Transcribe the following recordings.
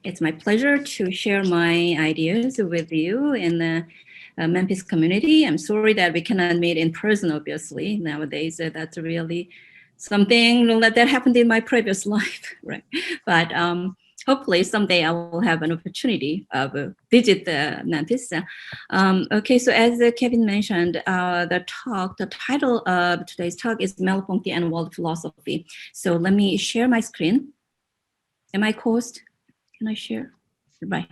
It's my pleasure to share my ideas with you in the Memphis community. I'm sorry that we cannot meet in person, obviously. Nowadays, that's really something that happened in my previous life, right? But hopefully someday I will have an opportunity of visit Memphis. Okay, so as Kevin mentioned, the title of today's talk is Merleau-Ponty and World Philosophy. So let me share my screen. Am I caused? Can I share? Right.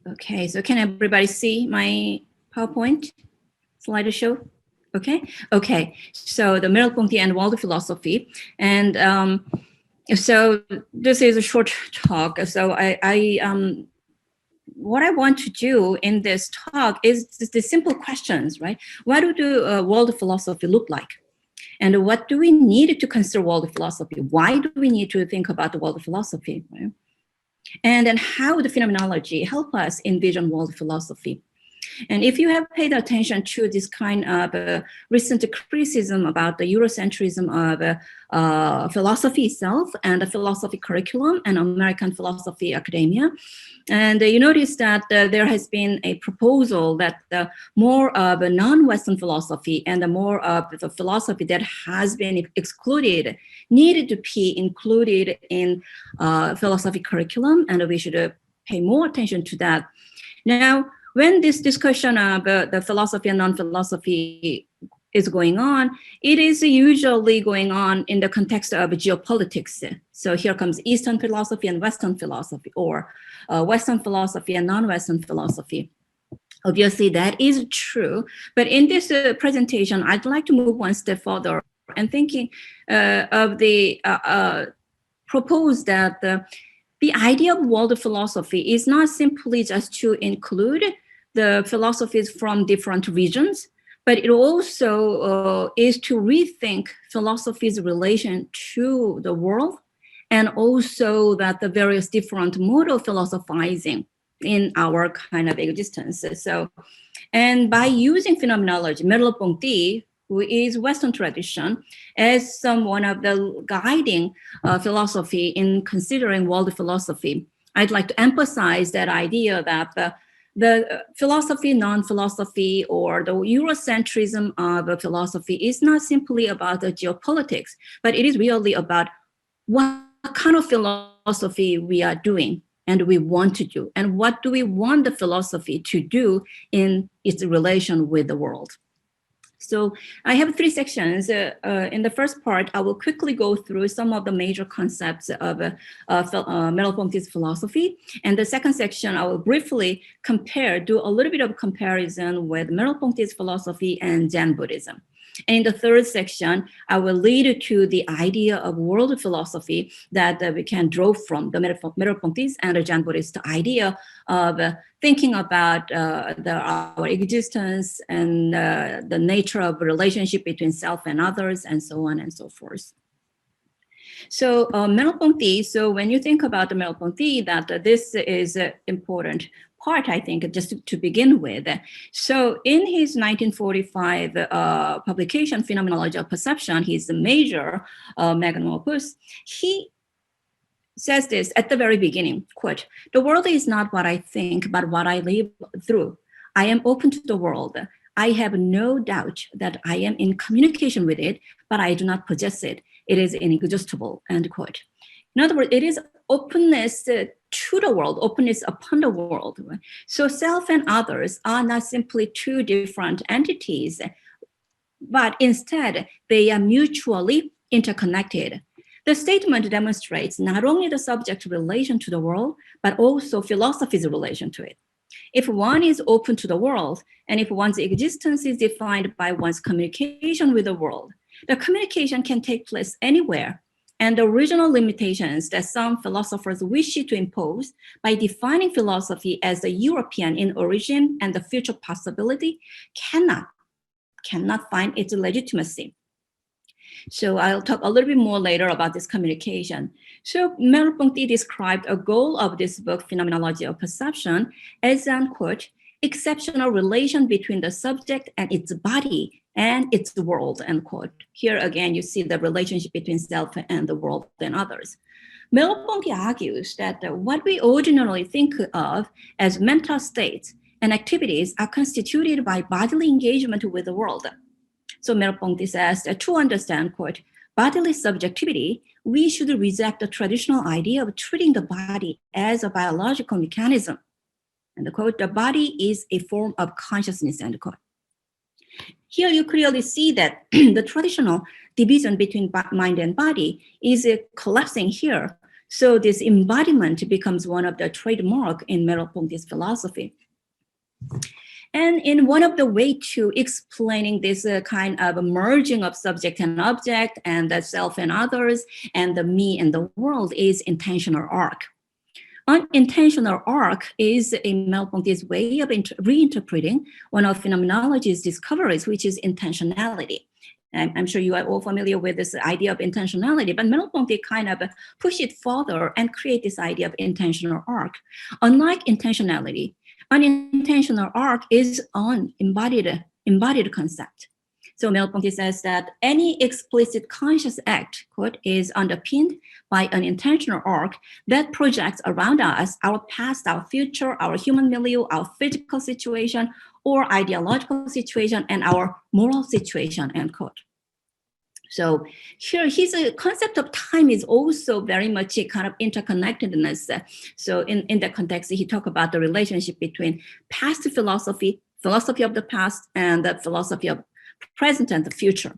Okay, so can everybody see my PowerPoint slideshow? Okay. So the Merleau-Ponty and world philosophy, and so this is a short talk. So what I want to do in this talk is the simple questions, right? What do the world philosophy look like? And what do we need to consider world philosophy? Why do we need to think about the world philosophy? Right? And then how the phenomenology help us envision world philosophy. And if you have paid attention to this kind of recent criticism about the Eurocentrism of philosophy itself and the philosophy curriculum and American philosophy academia, and you notice that there has been a proposal that more of a non-Western philosophy and the more of the philosophy that has been excluded needed to be included in philosophy curriculum, and we should pay more attention to that. Now, when this discussion about the philosophy and non-philosophy is going on, it is usually going on in the context of geopolitics. So here comes Eastern philosophy and Western philosophy, or Western philosophy and non-Western philosophy. Obviously, that is true. But in this presentation, I'd like to move one step further and thinking of the propose that the idea of world philosophy is not simply just to include the philosophies from different regions, but it also is to rethink philosophy's relation to the world, and also that the various different mode of philosophizing in our kind of existence. So, and by using phenomenology, Merleau-Ponty, who is Western tradition, as one of the guiding philosophy in considering world philosophy, I'd like to emphasize that idea that the philosophy, non-philosophy, or the Eurocentrism of philosophy is not simply about the geopolitics, but it is really about what kind of philosophy we are doing and we want to do, and what do we want the philosophy to do in its relation with the world. So I have three sections. In the first part, I will quickly go through some of the major concepts of Merleau-Ponty's philosophy. And the second section, I will briefly do a little bit of comparison with Merleau-Ponty's philosophy and Zen Buddhism. And in the third section, I will lead to the idea of world philosophy that we can draw from the Merleau-Ponty's and the Zen Buddhist idea of thinking about our existence and the nature of relationship between self and others, and so on and so forth. So Merleau-Ponty, so when you think about the Merleau-Ponty, that this is an important part, I think, just to begin with. So in his 1945 publication, Phenomenology of Perception, his major magnum opus, he says this at the very beginning, quote, "The world is not what I think, but what I live through. I am open to the world. I have no doubt that I am in communication with it, but I do not possess it. It is inexhaustible," end quote. In other words, it is openness to the world, openness upon the world. So self and others are not simply two different entities, but instead they are mutually interconnected. The statement demonstrates not only the subject relation to the world, but also philosophy's relation to it. If one is open to the world, and if one's existence is defined by one's communication with the world, the communication can take place anywhere. And the original limitations that some philosophers wish to impose by defining philosophy as a European in origin and the future possibility cannot find its legitimacy. So I'll talk a little bit more later about this communication. So Merleau-Ponty described a goal of this book, Phenomenology of Perception, as an, quote, exceptional relation between the subject and its body and its world, end quote. Here again, you see the relationship between self and the world and others. Merleau-Ponty argues that what we ordinarily think of as mental states and activities are constituted by bodily engagement with the world. So Merleau-Ponty says that to understand, quote, bodily subjectivity, we should reject the traditional idea of treating the body as a biological mechanism. And the quote, the body is a form of consciousness, end quote. Here you clearly see that the traditional division between mind and body is collapsing here. So this embodiment becomes one of the trademark in Merleau-Ponty's philosophy. And in one of the way to explaining this kind of merging of subject and object and the self and others and the me and the world is intentional arc. Unintentional arc is a Merleau-Ponty's way of reinterpreting one of phenomenology's discoveries, which is intentionality. I'm sure you are all familiar with this idea of intentionality, but Merleau-Ponty kind of push it further and create this idea of intentional arc. Unlike intentionality, unintentional arc is an embodied concept. So Merleau-Ponty says that any explicit conscious act, quote, is underpinned by an intentional arc that projects around us our past, our future, our human milieu, our physical situation, or ideological situation, and our moral situation, end quote. So here, his concept of time is also very much a kind of interconnectedness. So in that context, he talked about the relationship between past philosophy of the past, and the philosophy of present and the future.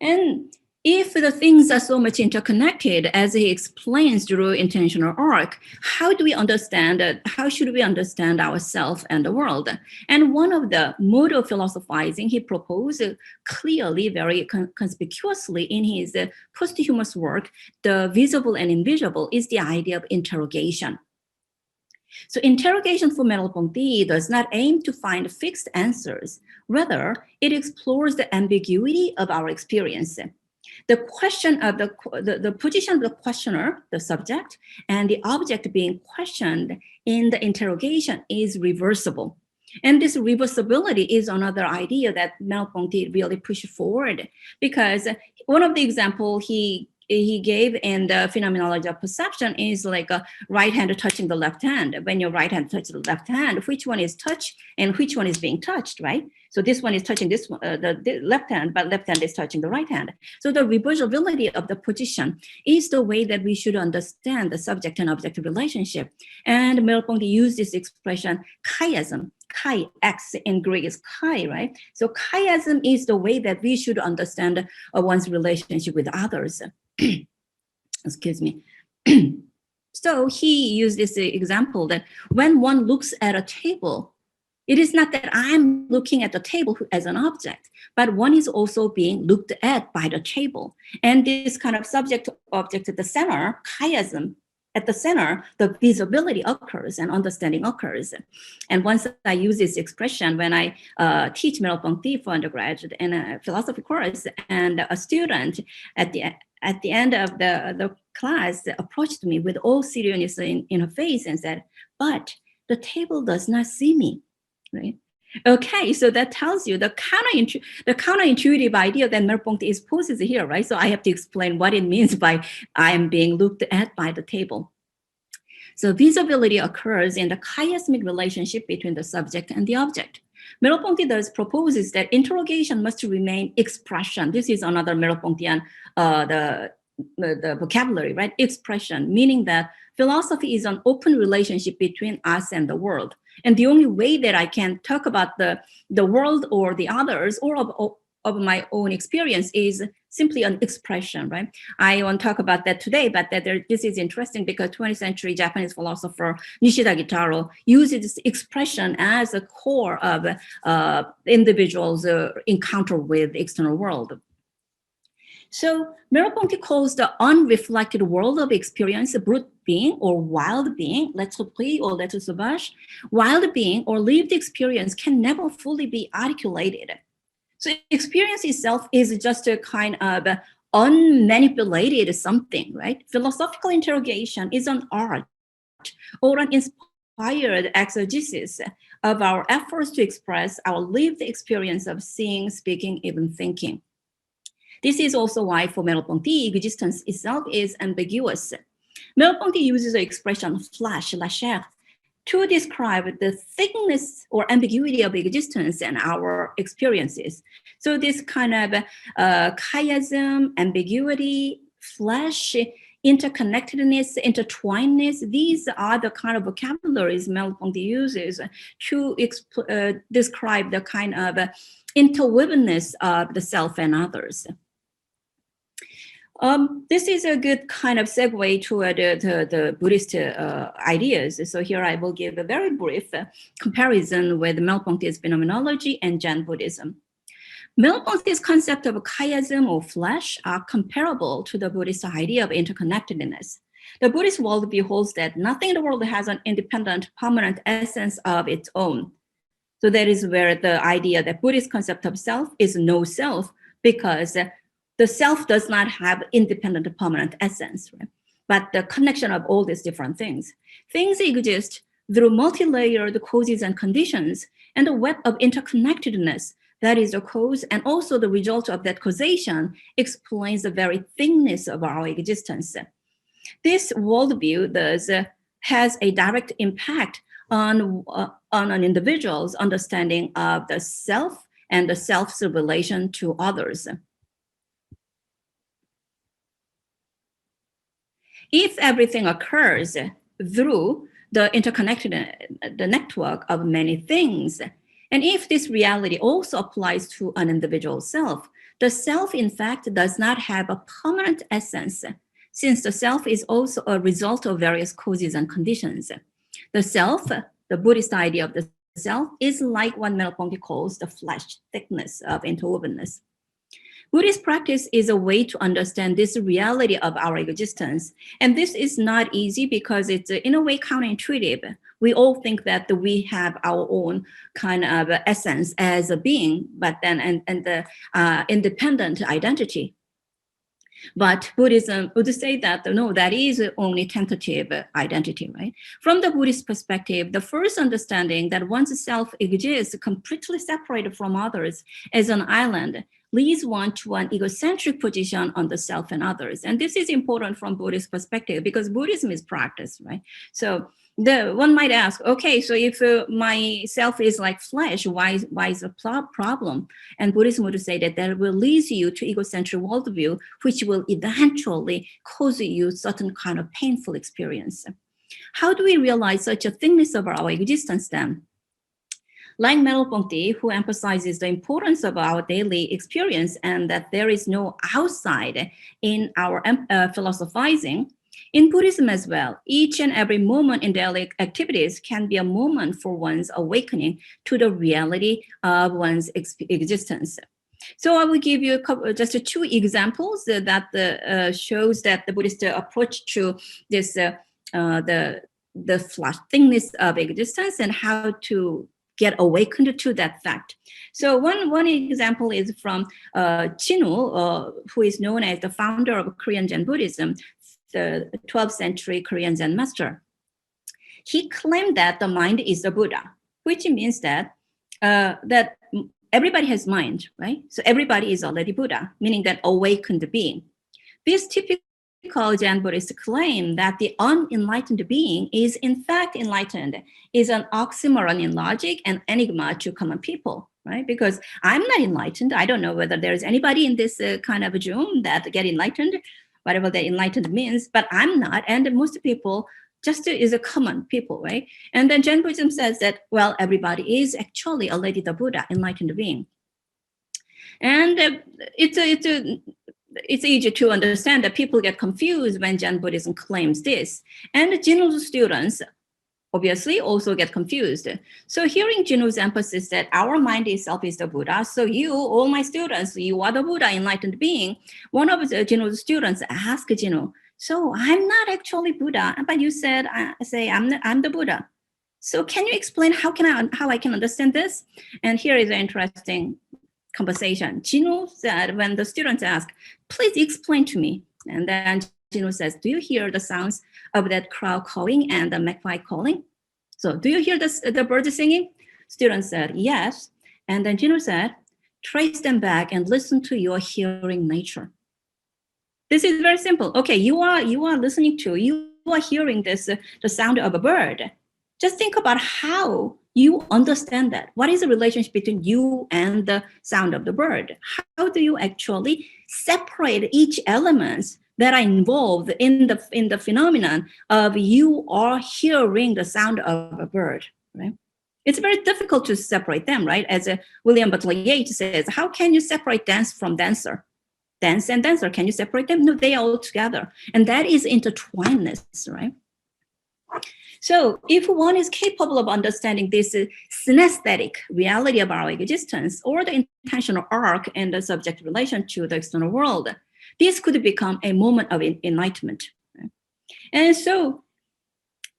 And if the things are so much interconnected, as he explains through intentional arc, how do we understand, how should we understand ourselves and the world? And one of the mode of philosophizing he proposed clearly, very conspicuously in his posthumous work, The Visible and Invisible, is the idea of interrogation. So interrogation for Merleau-Ponty does not aim to find fixed answers. Rather, it explores the ambiguity of our experience. The question of the position of the questioner, the subject, and the object being questioned in the interrogation is reversible. And this reversibility is another idea that Merleau-Ponty really pushed forward, because one of the examples he gave in the phenomenology of perception is like a right hand touching the left hand. When your right hand touches the left hand, which one is touched and which one is being touched, right? So this one is touching this one, the left hand, but left hand is touching the right hand. So the reversibility of the position is the way that we should understand the subject and object relationship. And Merleau-Ponty used this expression, chiasm. Chi, X in Greek is chi, right? So chiasm is the way that we should understand one's relationship with others. Excuse me. So he used this example that when one looks at a table, it is not that I'm looking at the table as an object, but one is also being looked at by the table. And this kind of subject object at the center, chiasm, at the center, the visibility occurs and understanding occurs. And once I use this expression when I teach Merleau-Ponty for undergraduate in a philosophy course, and a student at the end of the class approached me with all seriousness in her face and said, "But the table does not see me," right? Okay, so that tells you the counterintuitive idea that Merleau-Ponty exposes here, right? So I have to explain what it means by I am being looked at by the table. So visibility occurs in the chiasmic relationship between the subject and the object. Merleau-Ponty thus proposes that interrogation must remain expression. This is another Merleau-Pontian, the vocabulary, right? Expression, meaning that philosophy is an open relationship between us and the world. And the only way that I can talk about the world or the others or of my own experience is simply an expression, right? I won't talk about that today, but this is interesting because 20th century Japanese philosopher Nishida Gitaro uses this expression as a core of individuals' encounter with the external world. So Merleau-Ponty calls the unreflected world of experience a brute being or wild being, l'être pris or l'être sauvage. Wild being or lived experience can never fully be articulated. So experience itself is just a kind of unmanipulated something, right? Philosophical interrogation is an art or an required exegesis of our efforts to express our lived experience of seeing, speaking, even thinking. This is also why for Merleau-Ponty, existence itself is ambiguous. Merleau-Ponty uses the expression flash, la chair, to describe the thickness or ambiguity of existence and our experiences. So this kind of chiasm, ambiguity, flash, interconnectedness, intertwinedness, these are the kind of vocabularies Merleau-Ponty uses to describe the kind of interwovenness of the self and others. This is a good kind of segue to the Buddhist ideas. So here I will give a very brief comparison with Merleau-Ponty's phenomenology and Zen Buddhism. Merleau-Ponty's concept of chiasm or flesh are comparable to the Buddhist idea of interconnectedness. The Buddhist worldview holds that nothing in the world has an independent, permanent essence of its own. So that is where the idea that Buddhist concept of self is no self, because the self does not have independent, permanent essence, right? But the connection of all these different things. Things exist through multi-layered causes and conditions, and the web of interconnectedness that is the cause, and also the result of that causation explains the very thinness of our existence. This worldview thus has a direct impact on an individual's understanding of the self and the self's relation to others. If everything occurs through the the network of many things, and if this reality also applies to an individual self, the self, in fact, does not have a permanent essence, since the self is also a result of various causes and conditions. The self, the Buddhist idea of the self, is like what Merleau-Ponty calls the flesh thickness of interwovenness. Buddhist practice is a way to understand this reality of our existence. And this is not easy because it's in a way counterintuitive. We all think that we have our own kind of essence as a being, but then and the independent identity. But Buddhism would say that no, that is only tentative identity, right? From the Buddhist perspective, the first understanding that one's self exists completely separated from others as an island leads one to an egocentric position on the self and others. And this is important from Buddhist perspective because Buddhism is practice, right? So one might ask, okay, so if my self is like flesh, why is a problem? And Buddhism would say that will lead you to egocentric worldview, which will eventually cause you certain kind of painful experience. How do we realize such a thinness of our existence then? Like Merleau-Ponty, who emphasizes the importance of our daily experience and that there is no outside in our philosophizing, in Buddhism as well, each and every moment in daily activities can be a moment for one's awakening to the reality of one's existence. So I will give you just two examples that shows that the Buddhist approach to this the flash thinness of existence and how to get awakened to that fact. So one example is from Chinul, who is known as the founder of Korean Zen Buddhism, the 12th century Korean Zen master. He claimed that the mind is the Buddha, which means that that everybody has mind, right? So everybody is already Buddha, meaning that awakened being. This typical Zen Buddhist claim that the unenlightened being is in fact enlightened is an oxymoron in logic and enigma to common people, right? Because I'm not enlightened. I don't know whether there's anybody in this kind of room that get enlightened, whatever the enlightened means, but I'm not. And most people just is a common people, right? And then Zen Buddhism says that, well, everybody is actually already the Buddha, enlightened being. And it's easy to understand that people get confused when Zen Buddhism claims this. And Jinu's students obviously also get confused. So hearing Jinu's emphasis that our mind itself is the Buddha, so you, all my students, you are the Buddha, enlightened being, one of Jinu's students asked Jinu, so I'm not actually Buddha, but you said, I'm the Buddha. So can you explain how I can understand this? And here is an interesting conversation. Jinu said, when the students ask, please explain to me. And then Jinu says, do you hear the sounds of that crow calling and the magpie calling? So do you hear this, the bird singing? Students said, yes. And then Gino said, trace them back and listen to your hearing nature. This is very simple. Okay, you are listening to, you are hearing this, the sound of a bird. Just think about how you understand that. What is the relationship between you and the sound of the bird? How do you actually separate each element that are involved in the phenomenon of you are hearing the sound of a bird, right? It's very difficult to separate them, right? As William Butler Yeats says, how can you separate dance from dancer? Dance and dancer, can you separate them? No, they are all together. And that is intertwinedness, right? So if one is capable of understanding this synesthetic reality of our existence or the intentional arc and the subject relation to the external world, this could become a moment of enlightenment. Right? And so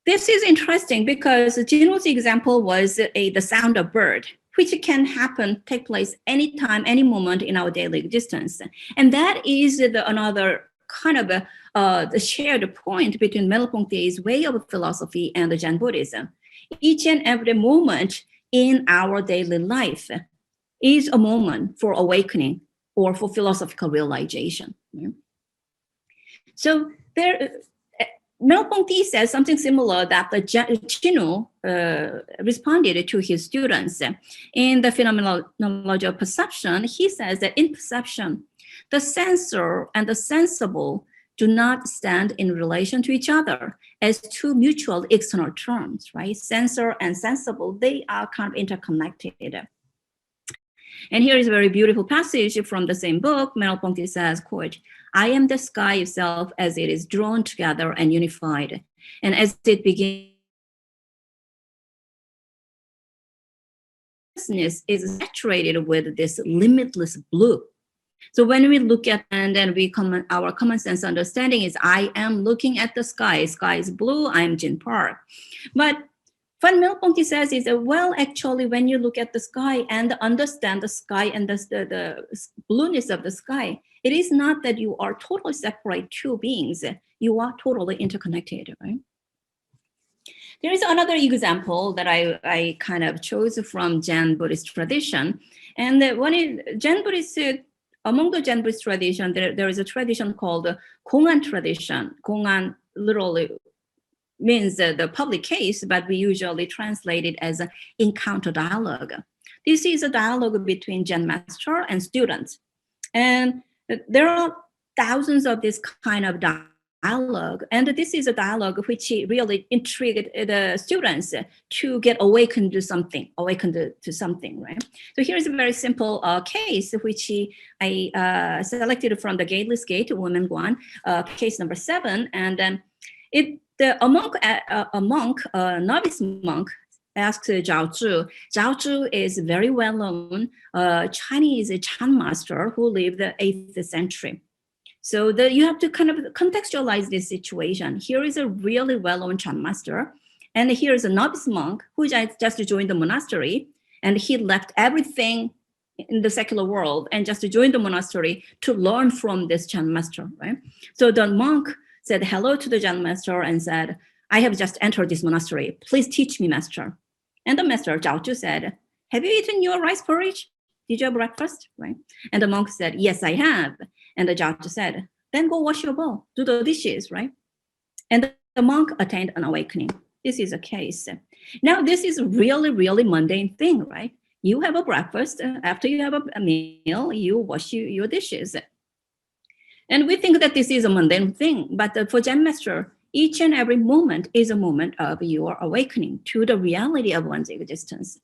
this is interesting because Gino's example was the sound of bird, which can happen, take place anytime, any moment in our daily existence. And that is another kind of the shared point between Merleau-Ponty's way of philosophy and the Zen Buddhism. Each and every moment in our daily life is a moment for awakening or for philosophical realization. So Merleau-Ponty says something similar that Gino responded to his students. In the phenomenology of perception, he says that in perception, the sensor and the sensible do not stand in relation to each other as two mutual external terms, right? Sensor and sensible, they are kind of interconnected. And here is a very beautiful passage from the same book. Merleau-Ponty says, quote, I am the sky itself as it is drawn together and unified. And as it begins, is saturated with this limitless blue. So when we look at, and then our common sense understanding is, I am looking at the sky is blue, I'm Jin Park. But what Merleau-Ponty says is that, well, actually, when you look at the sky and understand the sky and the blueness of the sky, it is not that you are totally separate two beings. You are totally interconnected, right? There is another example that I kind of chose from Zen Buddhist tradition. And Zen Buddhist, among the Zen Buddhist tradition, there is a tradition called the Kongan tradition. Kongan literally means the public case, but we usually translate it as an encounter dialogue. This is a dialogue between Zen master and students. And there are thousands of this kind of dialogue. And this is a dialogue which really intrigued the students to get awakened to something, right? So here's a very simple case, which I selected from the Gateless Gate, Women Guan, case number 7. And a novice monk, asked Zhao Zhu. Zhao Zhu is very well-known Chinese Chan master who lived the 8th century. So you have to kind of contextualize this situation. Here is a really well-known Chan master, and here is a novice monk who just joined the monastery, and he left everything in the secular world and just joined the monastery to learn from this Chan master, right? So the monk said hello to the Zen master and said, I have just entered this monastery. Please teach me, master. And the master, Zhao Zhu, said, have you eaten your rice porridge? Did you have breakfast? Right? And the monk said, yes, I have. And the Zhao Zhu said, then go wash your bowl, do the dishes, right? And the monk attained an awakening. This is a case. Now, this is really, really mundane thing, right? You have a breakfast. After you have a meal, you wash your dishes. And we think that this is a mundane thing, but for Zen master, each and every moment is a moment of your awakening to the reality of one's existence.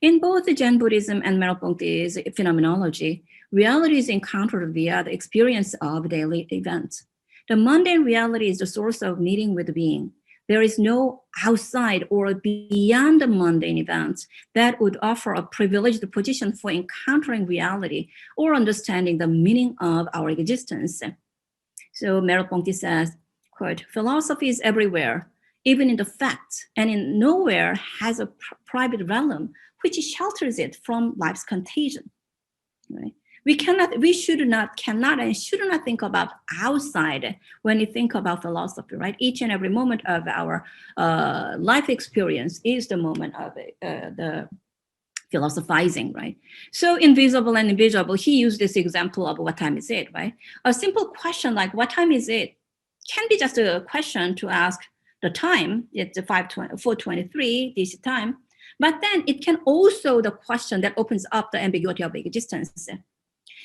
In both Zen Buddhism and Merleau-Ponty's phenomenology, reality is encountered via the experience of daily events. The mundane reality is the source of meeting with being. There is no outside or beyond the mundane events that would offer a privileged position for encountering reality or understanding the meaning of our existence. So Merleau-Ponty says, quote, philosophy is everywhere, even in the facts, and in nowhere has a private realm which shelters it from life's contagion. Right? We should not, cannot, and should not think about outside when you think about philosophy, right? Each and every moment of our life experience is the moment of the philosophizing, right? So invisible and invisible, he used this example of what time is it, right? A simple question like what time is it can be just a question to ask the time. It's 4:23, this time. But then it can also the question that opens up the ambiguity of existence.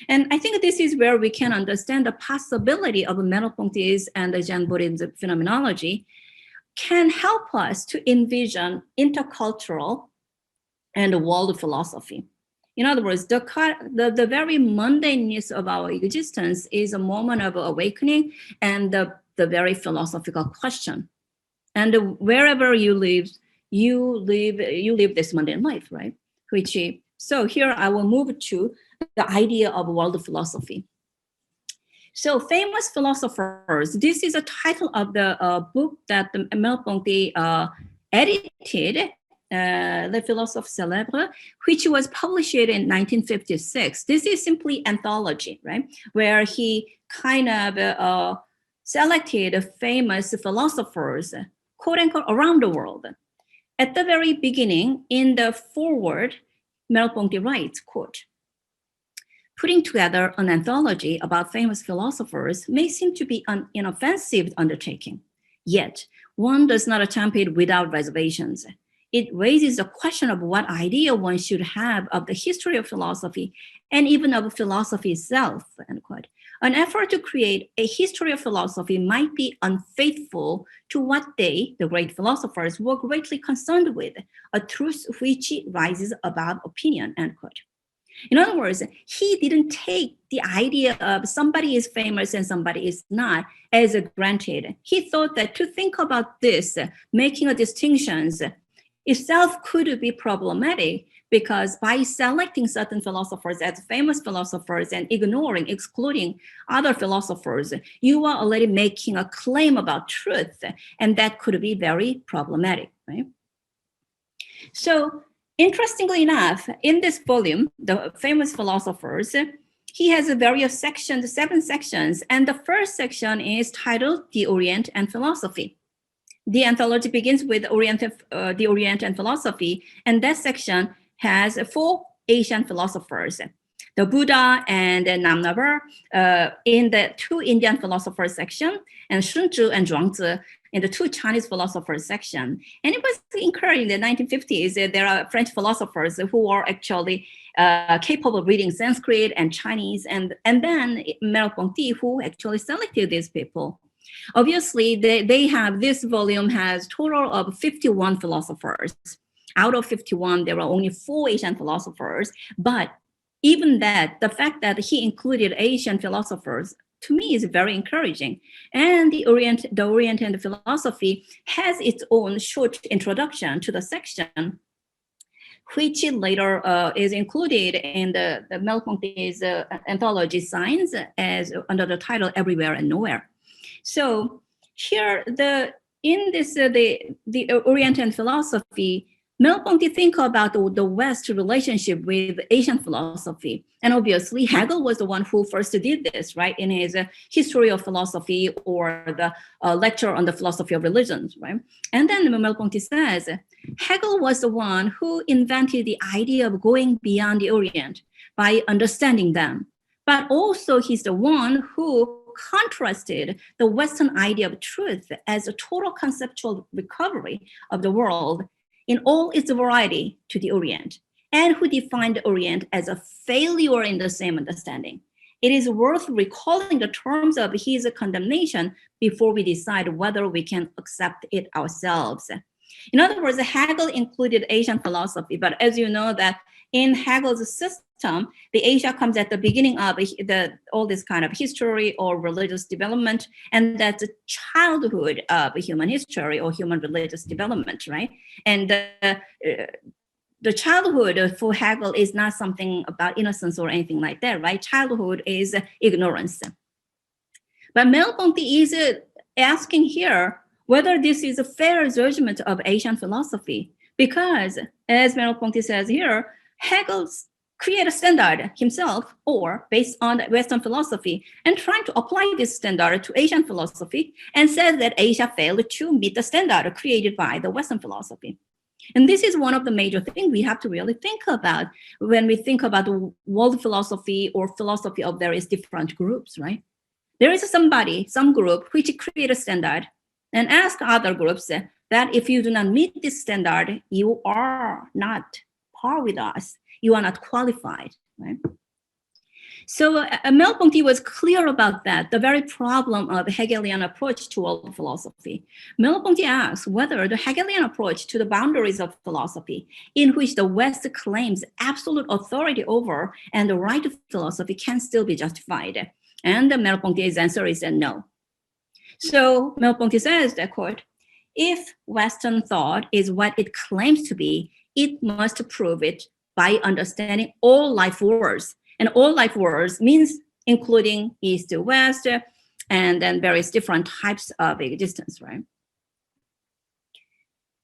And I think this is where we can understand the possibility of Merleau-Ponty's and Jean Bourrin's phenomenology can help us to envision intercultural and world philosophy. In other words, the very mundaneness of our existence is a moment of awakening and the very philosophical question. And wherever you live this mundane life, right? So here I will move to the idea of world philosophy. So famous philosophers, this is a title of the book that Merleau-Ponty edited, Le Philosophe Célèbre, which was published in 1956. This is simply anthology, right? Where he kind of selected famous philosophers, quote unquote, around the world. At the very beginning, in the foreword, Merleau-Ponty writes, quote, "Putting together an anthology about famous philosophers may seem to be an inoffensive undertaking. Yet, one does not attempt it without reservations. It raises the question of what idea one should have of the history of philosophy and even of philosophy itself," end quote. "An effort to create a history of philosophy might be unfaithful to what they, the great philosophers, were greatly concerned with, a truth which rises above opinion," end quote. In other words, he didn't take the idea of somebody is famous and somebody is not as a granted. He thought that to think about this, making a distinctions itself could be problematic, because by selecting certain philosophers as famous philosophers and excluding other philosophers, you are already making a claim about truth, and that could be very problematic, right? So interestingly enough, in this volume, The Famous Philosophers, he has various sections, 7 sections, and the first section is titled The Orient and Philosophy. The anthology begins with the Orient and Philosophy, and that section has 4 Asian philosophers, the Buddha and Namnavar in the 2 Indian philosophers section, and Shunzhi and Zhuangzi in the 2 Chinese philosophers section. And it was encouraging in the 1950s, there are French philosophers who are actually capable of reading Sanskrit and Chinese, and then Merleau-Ponty, who actually selected these people. Obviously, this volume has total of 51 philosophers. Out of 51, there are only 4 Asian philosophers, but even that, the fact that he included Asian philosophers, to me is very encouraging. And the Orient and Philosophy has its own short introduction to the section, which later is included in the Merleau-Ponty's anthology Signs as under the title Everywhere and Nowhere. So here, the Orient and Philosophy, Merleau-Ponty think about the West relationship with Asian philosophy. And obviously, Hegel was the one who first did this, right, in his History of Philosophy, or the lecture on the philosophy of religions, right? And then Merleau-Ponty says, Hegel was the one who invented the idea of going beyond the Orient by understanding them. But also, he's the one who contrasted the Western idea of truth as a total conceptual recovery of the world in all its variety to the Orient, and who defined the Orient as a failure in the same understanding. It is worth recalling the terms of his condemnation before we decide whether we can accept it ourselves. In other words, Hegel included Asian philosophy, but as you know that in Hegel's system, the Asia comes at the beginning of all this kind of history or religious development, and that's the childhood of human history or human religious development, right? And the childhood for Hegel is not something about innocence or anything like that, right? Childhood is ignorance. But Merleau-Ponty is asking here whether this is a fair judgment of Asian philosophy, because as Merleau-Ponty says here, Hegel's create a standard himself or based on Western philosophy and trying to apply this standard to Asian philosophy and says that Asia failed to meet the standard created by the Western philosophy. And this is one of the major things we have to really think about when we think about world philosophy or philosophy of various different groups, right? There is somebody, some group, which create a standard and ask other groups that if you do not meet this standard, you are not par with us. You are not qualified, right? So Merleau-Ponty was clear about that, the very problem of Hegelian approach to world philosophy. Merleau-Ponty asks whether the Hegelian approach to the boundaries of philosophy, in which the West claims absolute authority over and the right of philosophy, can still be justified. And Merleau-Ponty's answer is no. So Merleau-Ponty says that, quote, if Western thought is what it claims to be, it must prove it by understanding all life worlds. And all life worlds means including East to West and then various different types of existence, right?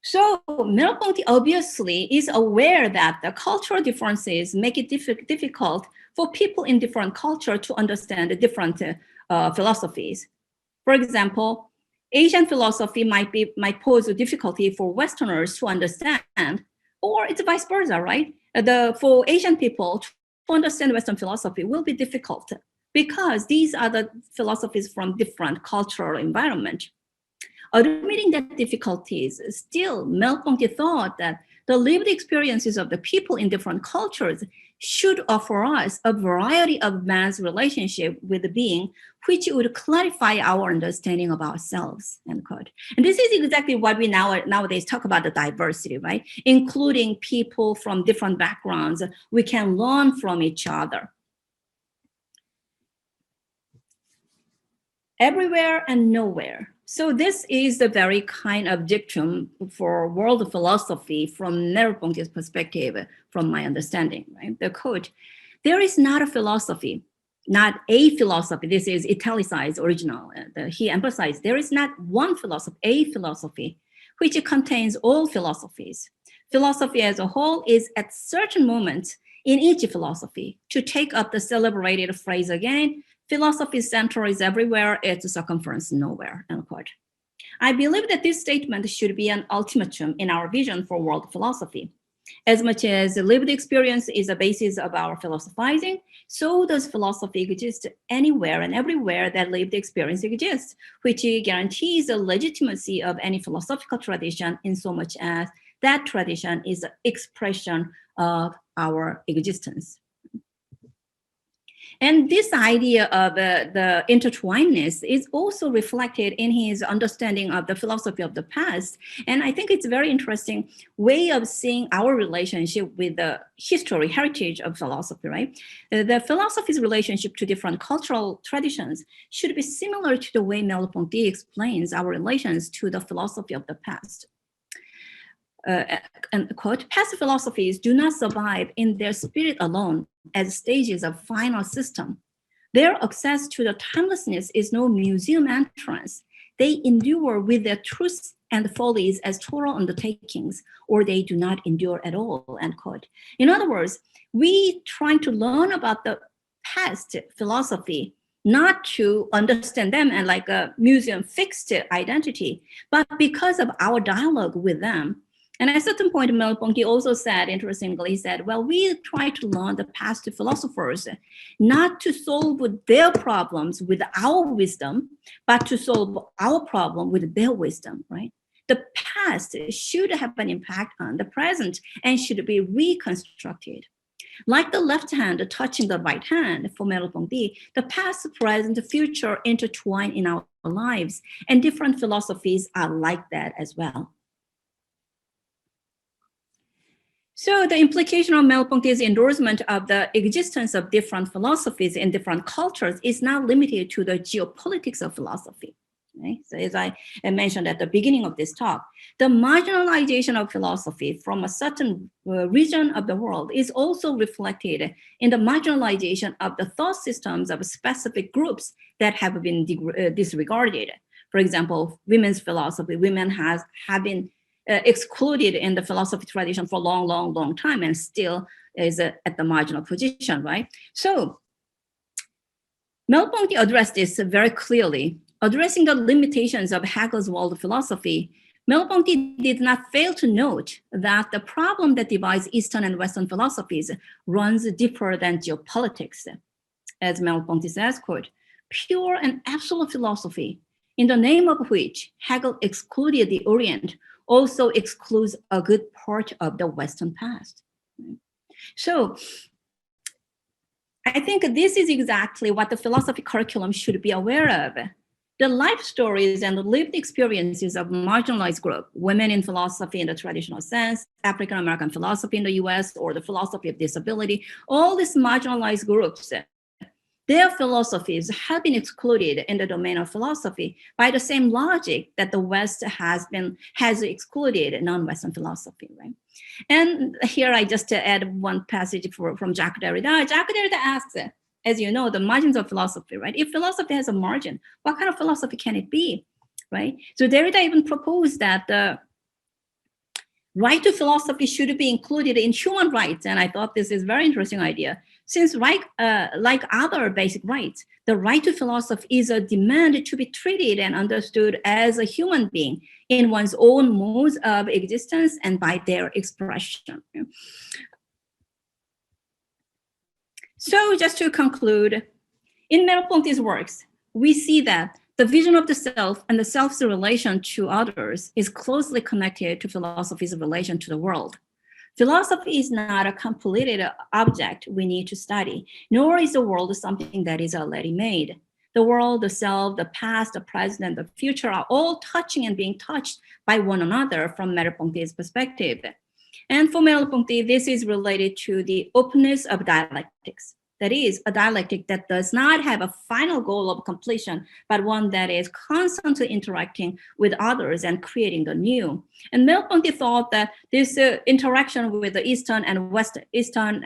So Merleau-Ponty obviously is aware that the cultural differences make it difficult for people in different culture to understand the different philosophies. For example, Asian philosophy might pose a difficulty for Westerners to understand, or it's vice versa, right? For Asian people to understand Western philosophy will be difficult because these are the philosophies from different cultural environment. Admitting that difficulties, still Merleau-Ponty thought that the lived experiences of the people in different cultures should offer us a variety of man's relationship with the being, which would clarify our understanding of ourselves, end quote. And this is exactly what we nowadays talk about, the diversity, right? Including people from different backgrounds, we can learn from each other. Everywhere and nowhere. So this is the very kind of dictum for world philosophy from Merleau-Ponty's perspective, from my understanding, right? The quote, there is not a philosophy, not a philosophy, this is italicized original. He emphasized there is not one philosophy, a philosophy, which contains all philosophies. Philosophy as a whole is at certain moments in each philosophy. To take up the celebrated phrase again, philosophy's center is everywhere, its circumference nowhere, end quote. I believe that this statement should be an ultimatum in our vision for world philosophy. As much as lived experience is the basis of our philosophizing, so does philosophy exist anywhere and everywhere that lived experience exists, which guarantees the legitimacy of any philosophical tradition in so much as that tradition is an expression of our existence. And this idea of the intertwinedness is also reflected in his understanding of the philosophy of the past. And I think it's a very interesting way of seeing our relationship with the history, heritage of philosophy, right? The philosophy's relationship to different cultural traditions should be similar to the way Merleau-Ponty explains our relations to the philosophy of the past. And quote, past philosophies do not survive in their spirit alone as stages of final system. Their access to the timelessness is no museum entrance. They endure with their truths and follies as total undertakings, or they do not endure at all, end quote. In other words, we try to learn about the past philosophy not to understand them and like a museum fixed identity, but because of our dialogue with them. And at a certain point, Merleau-Ponty also said, interestingly, he said, well, we try to learn the past philosophers, not to solve their problems with our wisdom, but to solve our problem with their wisdom, right? The past should have an impact on the present and should be reconstructed. Like the left hand touching the right hand for Merleau-Ponty, the past, present, future intertwine in our lives, and different philosophies are like that as well. So the implication of Merleau-Ponty's endorsement of the existence of different philosophies in different cultures is not limited to the geopolitics of philosophy. Right? So as I mentioned at the beginning of this talk, the marginalization of philosophy from a certain region of the world is also reflected in the marginalization of the thought systems of specific groups that have been disregarded. For example, women's philosophy, women have been excluded in the philosophy tradition for a long time, and still is at the marginal position, right? So Merleau-Ponty addressed this very clearly. Addressing the limitations of Hegel's world philosophy, Merleau-Ponty did not fail to note that the problem that divides Eastern and Western philosophies runs deeper than geopolitics. As Merleau-Ponty says, quote, pure and absolute philosophy, in the name of which Hegel excluded the Orient, also excludes a good part of the Western past. So I think this is exactly what the philosophy curriculum should be aware of. The life stories and the lived experiences of marginalized groups, women in philosophy in the traditional sense, African-American philosophy in the US, or the philosophy of disability, all these marginalized groups, their philosophies have been excluded in the domain of philosophy by the same logic that the West has excluded non-Western philosophy, right? And here I just add one passage from Jacques Derrida. Jacques Derrida asks, as you know, the margins of philosophy, right? If philosophy has a margin, what kind of philosophy can it be, right? So Derrida even proposed that the right to philosophy should be included in human rights. And I thought this is a very interesting idea. Since like other basic rights, the right to philosophy is a demand to be treated and understood as a human being in one's own modes of existence and by their expression. So just to conclude, in Merleau-Ponty's works, we see that the vision of the self and the self's relation to others is closely connected to philosophy's relation to the world. Philosophy is not a completed object we need to study, nor is the world something that is already made. The world, the self, the past, the present, and the future are all touching and being touched by one another from Merleau-Ponty's perspective. And for Merleau-Ponty, this is related to the openness of dialectics. That is, a dialectic that does not have a final goal of completion, but one that is constantly interacting with others and creating the new. And Merleau-Ponty thought that this interaction with the Eastern and Western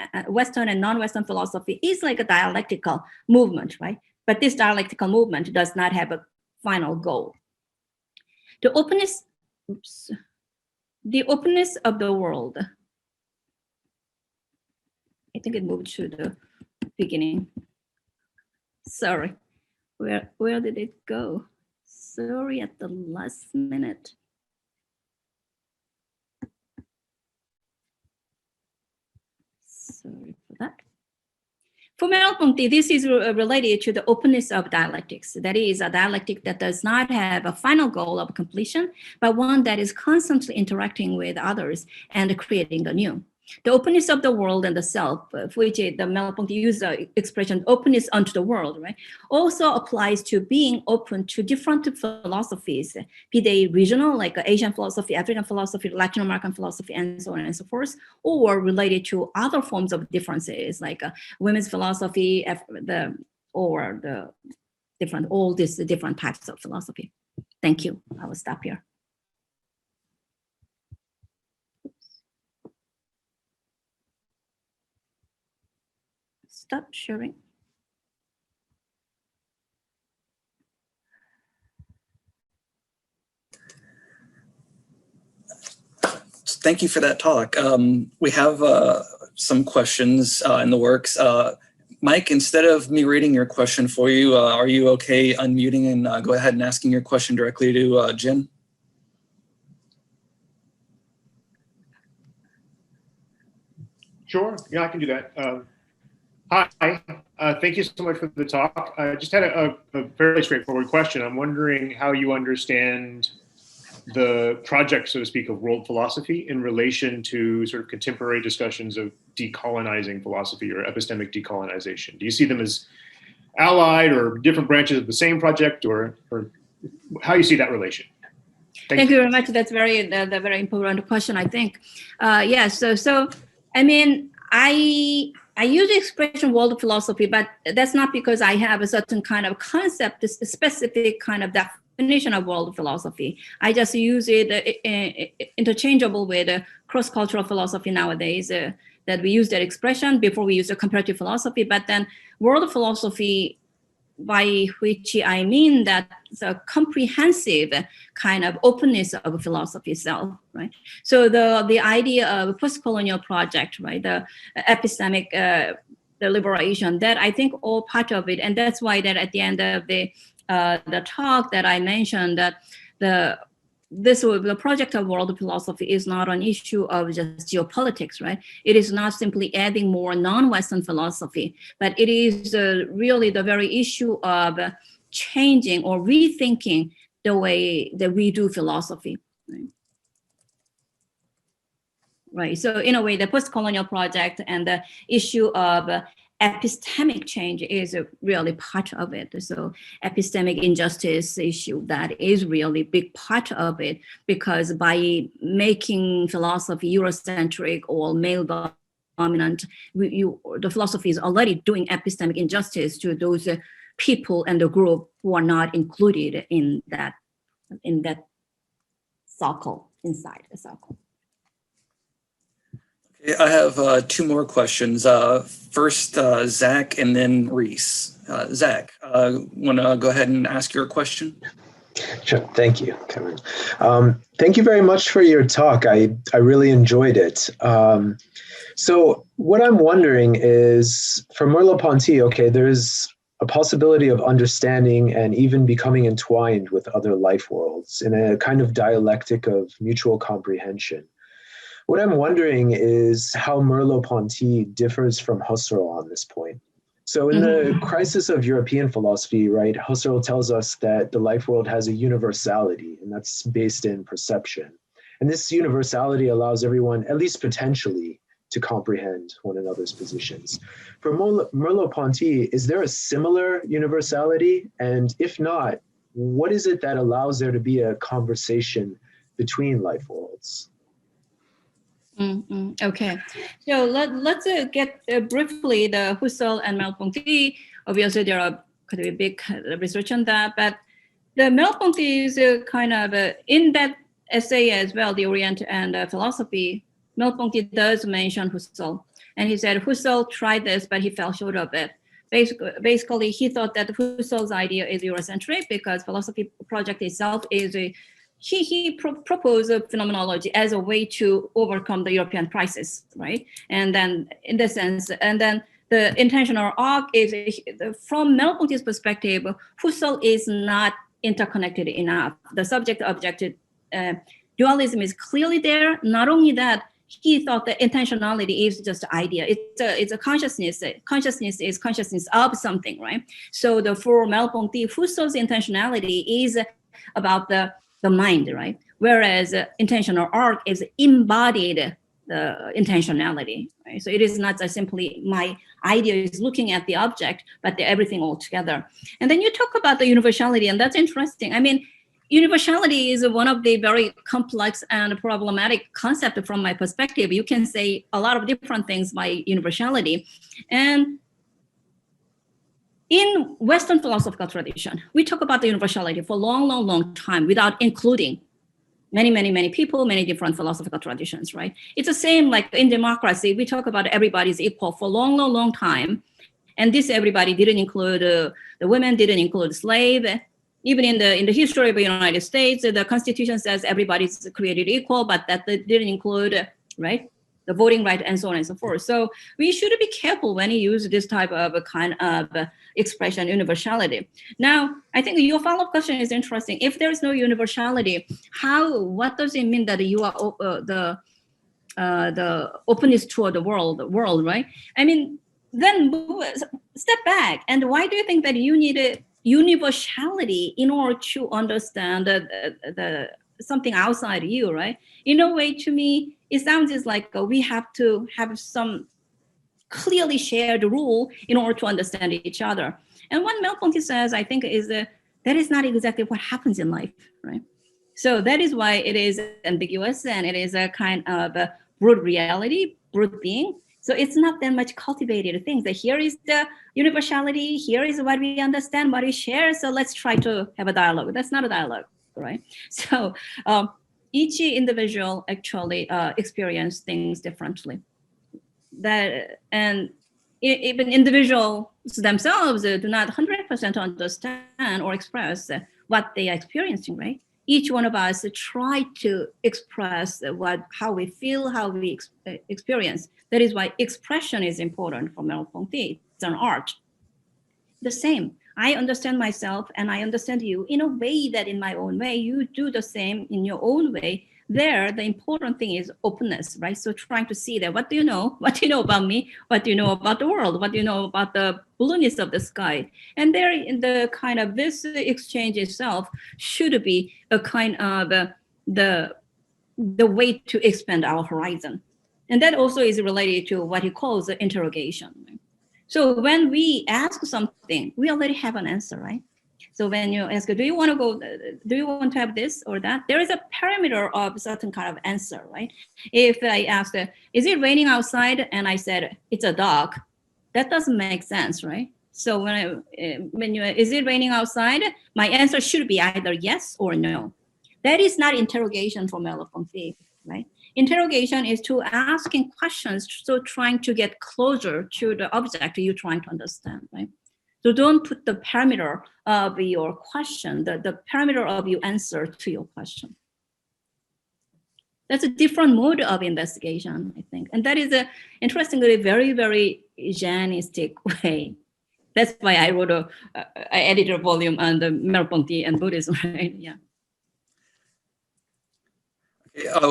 and non-Western philosophy is like a dialectical movement, right? But this dialectical movement does not have a final goal. The openness of the world. I think it moved to the beginning. Sorry, where did it go? Sorry, at the last minute. Sorry for that. For Merleau-Ponty, this is related to the openness of dialectics. That is, a dialectic that does not have a final goal of completion, but one that is constantly interacting with others and creating the new. The openness of the world and the self, for which the Merleau-Ponty used the expression openness unto the world, right, also applies to being open to different philosophies, be they regional, like Asian philosophy, African philosophy, Latin American philosophy, and so on and so forth, or related to other forms of differences, like women's philosophy, all these different types of philosophy. Thank you. I will stop here. Stop sharing. Thank you for that talk. We have some questions in the works. Mike, instead of me reading your question for you, are you okay unmuting and go ahead and asking your question directly to Jen? Sure, yeah, I can do that. Hi, thank you so much for the talk. I just had a fairly straightforward question. I'm wondering how you understand the project, so to speak, of world philosophy in relation to sort of contemporary discussions of decolonizing philosophy or epistemic decolonization. Do you see them as allied or different branches of the same project, or how you see that relation? Thank you very much. That's the very important question, I think. Yes, so I mean, I use the expression world philosophy, but that's not because I have a certain kind of concept, a specific kind of definition of world philosophy. I just use it interchangeable with cross-cultural philosophy nowadays, that we use that expression. Before we use the comparative philosophy, but then world philosophy by which I mean that the comprehensive kind of openness of philosophy itself, right? So the idea of post-colonial project, right? The epistemic deliberation, that I think all part of it, and that's why that at the end of the talk that I mentioned, that the project of world philosophy is not an issue of just geopolitics, right? It is not simply adding more non-Western philosophy, but it is really the very issue of changing or rethinking the way that we do philosophy, right? Right. So in a way, the post-colonial project and the issue of epistemic change is really part of it. So epistemic injustice issue, that is really a big part of it, because by making philosophy Eurocentric or male dominant, the philosophy is already doing epistemic injustice to those people and the group who are not included in that circle, inside the circle. I have two more questions. First, Zach, and then Reese. Zach, want to go ahead and ask your question? Sure. Thank you, Kevin. Thank you very much for your talk. I really enjoyed it. So what I'm wondering is, for Merleau-Ponty, okay, there's a possibility of understanding and even becoming entwined with other life worlds in a kind of dialectic of mutual comprehension. What I'm wondering is how Merleau-Ponty differs from Husserl on this point. So in the crisis of European philosophy, right, Husserl tells us that the life world has a universality, and that's based in perception. And this universality allows everyone, at least potentially, to comprehend one another's positions. For Merleau-Ponty, is there a similar universality? And if not, what is it that allows there to be a conversation between life worlds? Okay, so let's get briefly the Husserl and Merleau-Ponty. Obviously, there are could be big research on that, but the Merleau-Ponty is kind of in that essay as well, the Orient and Philosophy. Merleau-Ponty does mention Husserl, and he said Husserl tried this, but he fell short of it. Basically, he thought that Husserl's idea is Eurocentric because philosophy project itself is he proposed a phenomenology as a way to overcome the European crisis, right? And then in the sense, and then the intentional arc is, from Merleau-Ponty's perspective, Husserl is not interconnected enough. The subject-object dualism is clearly there. Not only that, he thought that intentionality is just an idea. It's a consciousness. Consciousness is consciousness of something, right? So for Merleau-Ponty, Husserl's intentionality is about the mind, right? Whereas intentional arc is embodied intentionality, right? So it is not just simply my idea is looking at the object, but everything all together. And then you talk about the universality, and that's interesting. I mean, universality is one of the very complex and problematic concept from my perspective. You can say a lot of different things by universality. And in Western philosophical tradition, we talk about the universality for a long time without including many people, many different philosophical traditions, right? It's the same like in democracy, we talk about everybody's equal for a long time. And this everybody didn't include, the women didn't include slave. Even in the history of the United States, the Constitution says everybody's created equal, but that didn't include, right, the voting right and so on and so forth. So we should be careful when you use this type of a kind of expression, universality. Now, I think your follow-up question is interesting. If there is no universality, what does it mean that you are the openness toward the world, right? I mean, then step back. And why do you think that you need a universality in order to understand the something outside you, right? In a way, to me, it sounds like we have to have some clearly shared rule in order to understand each other. And what Merleau-Ponty says, I think, is that is not exactly what happens in life, right? So that is why it is ambiguous, and it is a kind of a brute reality, brute being. So it's not that much cultivated things. That here is the universality, here is what we understand, what we share. So let's try to have a dialogue. That's not a dialogue, right? So each individual actually experience things differently. And even individual themselves do not 100% understand or express what they are experiencing, right? Each one of us try to express how we feel, how we experience. That is why expression is important for Merleau-Ponty. It's an art. The same. I understand myself and I understand you in a way that in my own way, you do the same in your own way. There, the important thing is openness, right? So trying to see that, what do you know? What do you know about me? What do you know about the world? What do you know about the blueness of the sky? And there, in the kind of this exchange itself should be a kind of the way to expand our horizon. And that also is related to what he calls the interrogation. Right? So when we ask something, we already have an answer, right? So when you ask, do you want to go, do you want to have this or that? There is a parameter of certain kind of answer, right? If I asked, is it raining outside? And I said, it's a dog. That doesn't make sense, right? So is it raining outside? My answer should be either yes or no. That is not interrogation for Merleau-Ponty, right? Interrogation is to asking questions, so trying to get closer to the object you're trying to understand, right? So don't put the parameter of your question, the parameter of your answer to your question. That's a different mode of investigation, I think. And that is a interestingly very, very Jainistic way. That's why I wrote I edited a volume on the Merleau-Ponty and Buddhism, right? Yeah.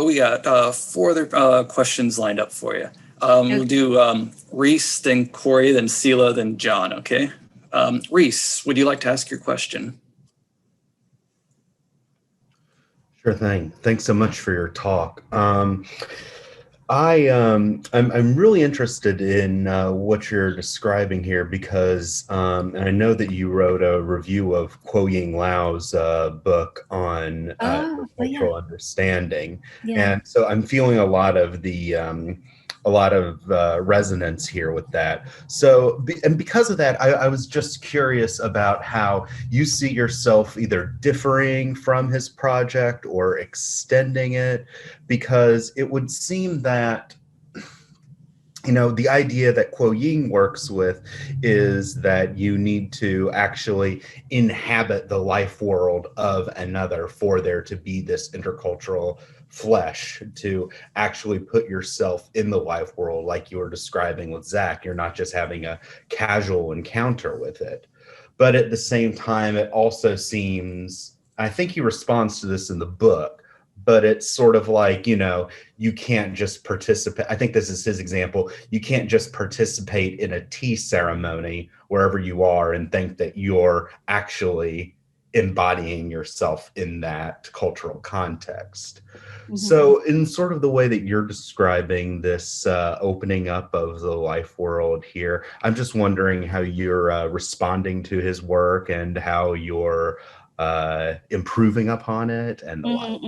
We got 4 other questions lined up for you. We'll do Reese, then Corey, then Sela, then John, okay? Reese, would you like to ask your question? Sure thing. Thanks so much for your talk. I'm really interested in what you're describing here because and I know that you wrote a review of Kuo-Ying Lau's book on cultural understanding, and so I'm feeling a lot of the resonance here with that. So, and because of that, I was just curious about how you see yourself either differing from his project or extending it, because it would seem that, you know, the idea that Kuo-Ying works with is that you need to actually inhabit the life world of another for there to be this intercultural flesh, to actually put yourself in the life world like you were describing with Zach. You're not just having a casual encounter with it. But at the same time, it also seems, I think he responds to this in the book, but it's sort of like, you know, you can't just participate. I think this is his example. You can't just participate in a tea ceremony wherever you are and think that you're actually embodying yourself in that cultural context. Mm-hmm. So in sort of the way that you're describing this opening up of the life world here, I'm just wondering how you're responding to his work and how you're improving upon it and the like.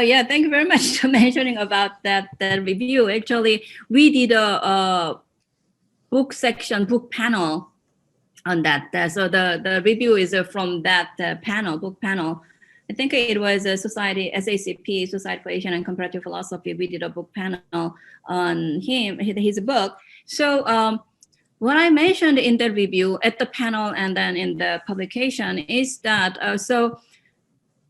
Yeah, thank you very much for mentioning about that review. Actually, we did a book panel on that. So the review is from that book panel. I think it was a SACP, Society for Asian and Comparative Philosophy. We did a book panel on his book. So what I mentioned in the review at the panel and then in the publication is that, so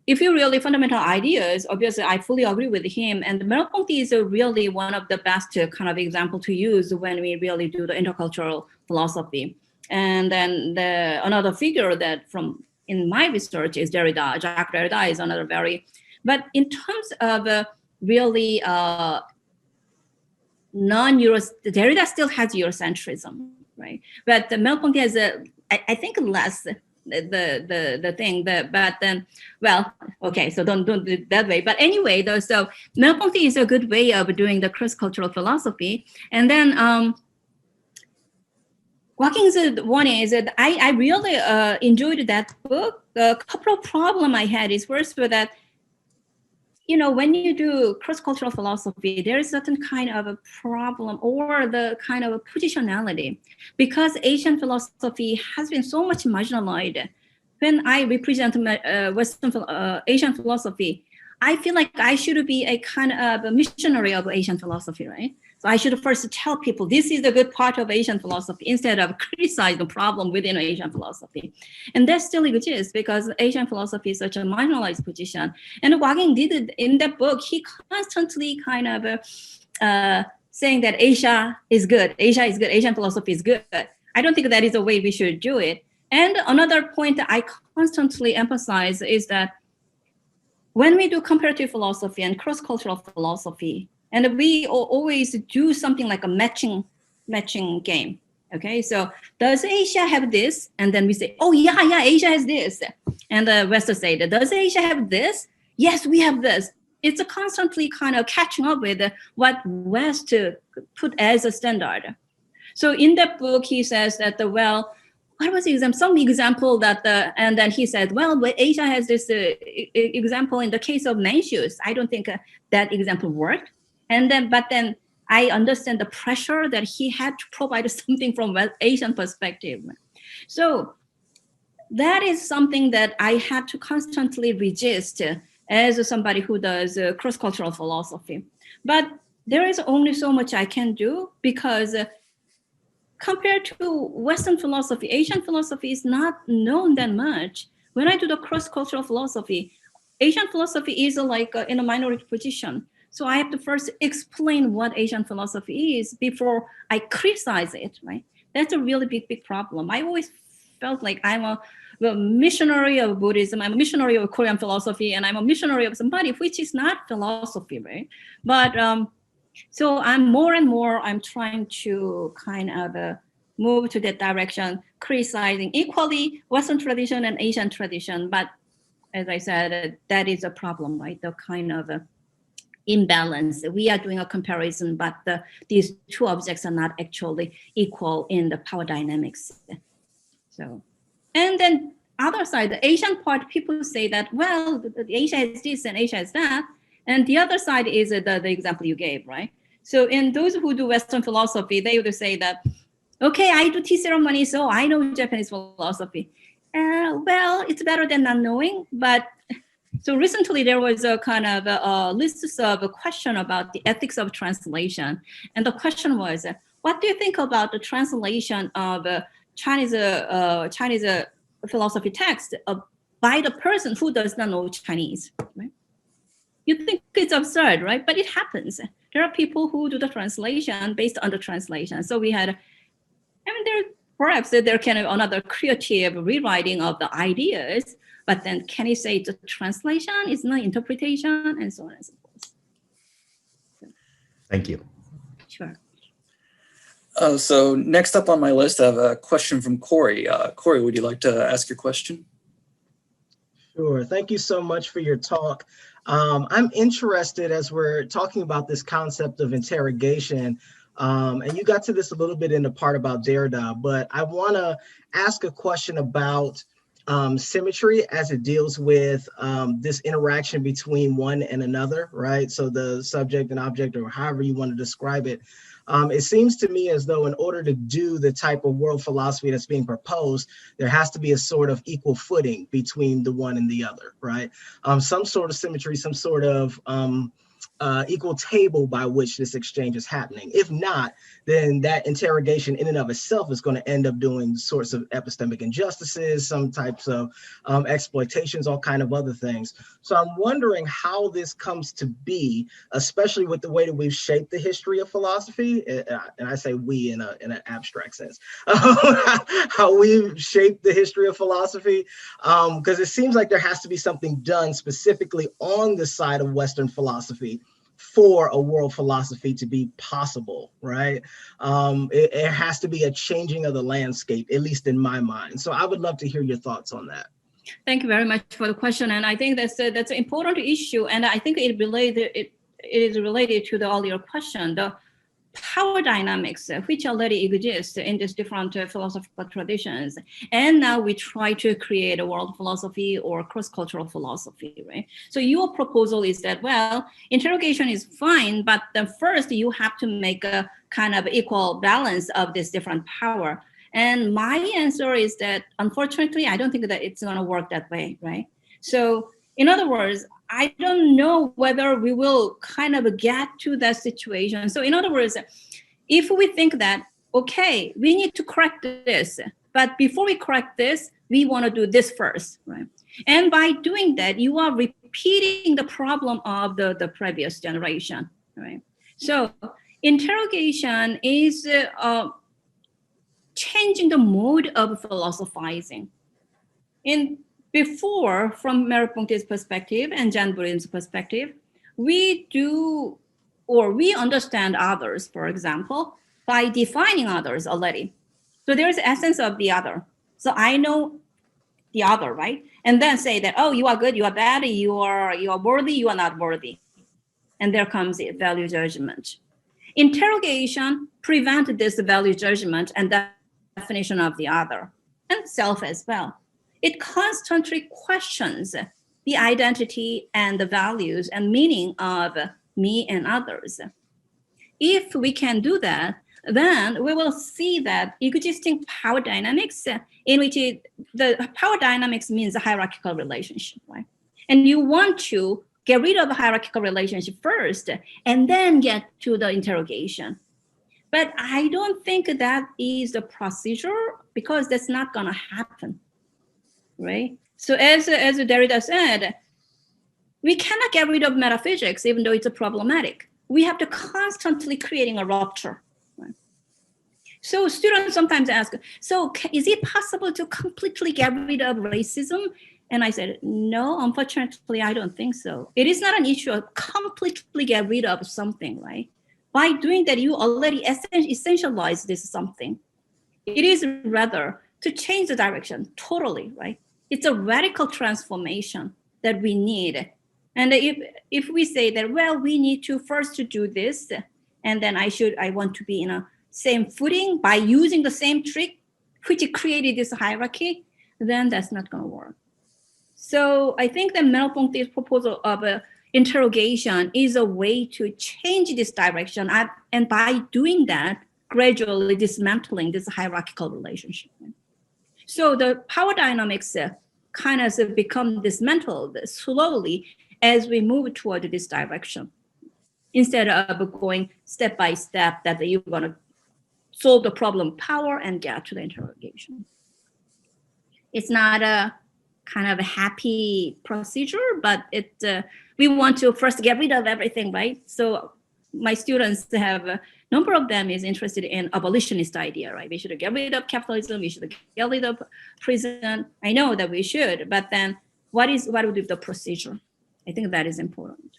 if you really fundamental ideas, obviously I fully agree with him. And Merleau-Ponty is really one of the best kind of example to use when we really do the intercultural philosophy. And then another figure that in my research is Derrida. Jacques Derrida is another but in terms of really Derrida still has Eurocentrism, right? But Merleau-Ponty has I think less the thing that, but then, well, okay, so don't do it that way. But anyway, though, so Merleau-Ponty is a good way of doing the cross-cultural philosophy. And then Walking's one is that I really enjoyed that book. A couple of problems I had is first with that, you know, when you do cross-cultural philosophy, there is certain kind of a problem or the kind of a positionality, because Asian philosophy has been so much marginalized. When I represent Western Asian philosophy, I feel like I should be a kind of a missionary of Asian philosophy, right? So I should first tell people this is the good part of Asian philosophy instead of criticize the problem within Asian philosophy. And that still exists because Asian philosophy is such a marginalized position. And Wang Ying did it in that book. He constantly kind of saying that Asia is good, Asian philosophy is good. I don't think that is the way we should do it. And another point that I constantly emphasize is that when we do comparative philosophy and cross-cultural philosophy, and we always do something like a matching game. Okay, so does Asia have this? And then we say, oh yeah, Asia has this. And the West say, does Asia have this? Yes, we have this. It's a constantly kind of catching up with what West put as a standard. So in that book, he says that what was the example? Some example that and then he said, well, Asia has this example in the case of Manchus. I don't think that example worked. But then I understand the pressure that he had to provide something from West Asian perspective. So that is something that I had to constantly resist as somebody who does cross-cultural philosophy. But there is only so much I can do because compared to Western philosophy, Asian philosophy is not known that much. When I do the cross-cultural philosophy, Asian philosophy is like in a minority position. So I have to first explain what Asian philosophy is before I criticize it, right? That's a really big problem. I always felt like I'm a missionary of Buddhism, I'm a missionary of Korean philosophy, and I'm a missionary of somebody, which is not philosophy, right? But so I'm more and more, I'm trying to kind of move to that direction, criticizing equally Western tradition and Asian tradition. But as I said, that is a problem, right? The kind of imbalance. We are doing a comparison, but these two objects are not actually equal in the power dynamics. So, and then other side, the Asian part, people say that, well, Asia has this and Asia has that. And the other side is the example you gave, right? So in those who do Western philosophy, they would say that, okay, I do tea ceremony, so I know Japanese philosophy. Well, it's better than not knowing, but so recently there was a kind of a list of a question about the ethics of translation. And the question was, what do you think about the translation of Chinese philosophy text by the person who does not know Chinese, right? You think it's absurd, right? But it happens. There are people who do the translation based on the translation. So we had, perhaps there can be another creative rewriting of the ideas, but then can you say it's a translation, it's not interpretation, and so on and so forth. Thank you. Sure. So next up on my list, I have a question from Corey. Corey, would you like to ask your question? Sure. Thank you so much for your talk. I'm interested as we're talking about this concept of interrogation, and you got to this a little bit in the part about Derrida, but I want to ask a question about symmetry as it deals with this interaction between one and another, right? So the subject and object, or however you want to describe it. It seems to me as though in order to do the type of world philosophy that's being proposed, there has to be a sort of equal footing between the one and the other, right? Some sort of symmetry, some sort of equal table by which this exchange is happening. If not, then that interrogation in and of itself is going to end up doing sorts of epistemic injustices, some types of exploitations, all kind of other things. So I'm wondering how this comes to be, especially with the way that we've shaped the history of philosophy, and I say we in an abstract sense, how we've shaped the history of philosophy, because it seems like there has to be something done specifically on the side of Western philosophy for a world philosophy to be possible, right? It has to be a changing of the landscape, at least in my mind. So I would love to hear your thoughts on that. Thank you very much for the question. And I think that's an important issue. And I think it is related to the earlier question, the power dynamics, which already exist in these different philosophical traditions. And now we try to create a world philosophy or cross-cultural philosophy, right? So your proposal is that, well, interrogation is fine, but then first you have to make a kind of equal balance of this different power. And my answer is that, unfortunately, I don't think that it's going to work that way, right? So In other words, I don't know whether we will kind of get to that situation. So in other words, if we think that, okay, we need to correct this, but before we correct this, we want to do this first, right? And by doing that, you are repeating the problem of the previous generation, right? So interrogation is changing the mode of philosophizing. Before, from Merleau-Ponty's perspective and Jan Burin's perspective, we understand others, for example, by defining others already. So there's the essence of the other. So I know the other, right? And then say that, oh, you are good, you are bad, you are worthy, you are not worthy. And there comes a value judgment. Interrogation prevents this value judgment and definition of the other, and self as well. It constantly questions the identity and the values and meaning of me and others. If we can do that, then we will see that existing power dynamics in which the power dynamics means a hierarchical relationship, right? And you want to get rid of the hierarchical relationship first and then get to the interrogation. But I don't think that is the procedure, because that's not going to happen, right? So as Derrida said, we cannot get rid of metaphysics, even though it's problematic. We have to constantly creating a rupture. Right? So students sometimes ask, so is it possible to completely get rid of racism? And I said, no, unfortunately, I don't think so. It is not an issue of completely get rid of something, right? By doing that, you already essentialize this something. It is rather to change the direction totally, right? It's a radical transformation that we need. And if we say that, well, we need to first to do this, and then I want to be in a same footing by using the same trick, which created this hierarchy, then that's not going to work. So I think that Merleau-Ponty's proposal of interrogation is a way to change this direction, and by doing that, gradually dismantling this hierarchical relationship. So the power dynamics kind of become dismantled slowly as we move toward this direction, instead of going step by step that you're going to solve the problem power and get to the interrogation. It's not a kind of a happy procedure, but we want to first get rid of everything, right? So my students have, a number of them is interested in abolitionist idea, right? We should get rid of capitalism, we should get rid of prison. I know that we should, but then what would be the procedure? I think that is important.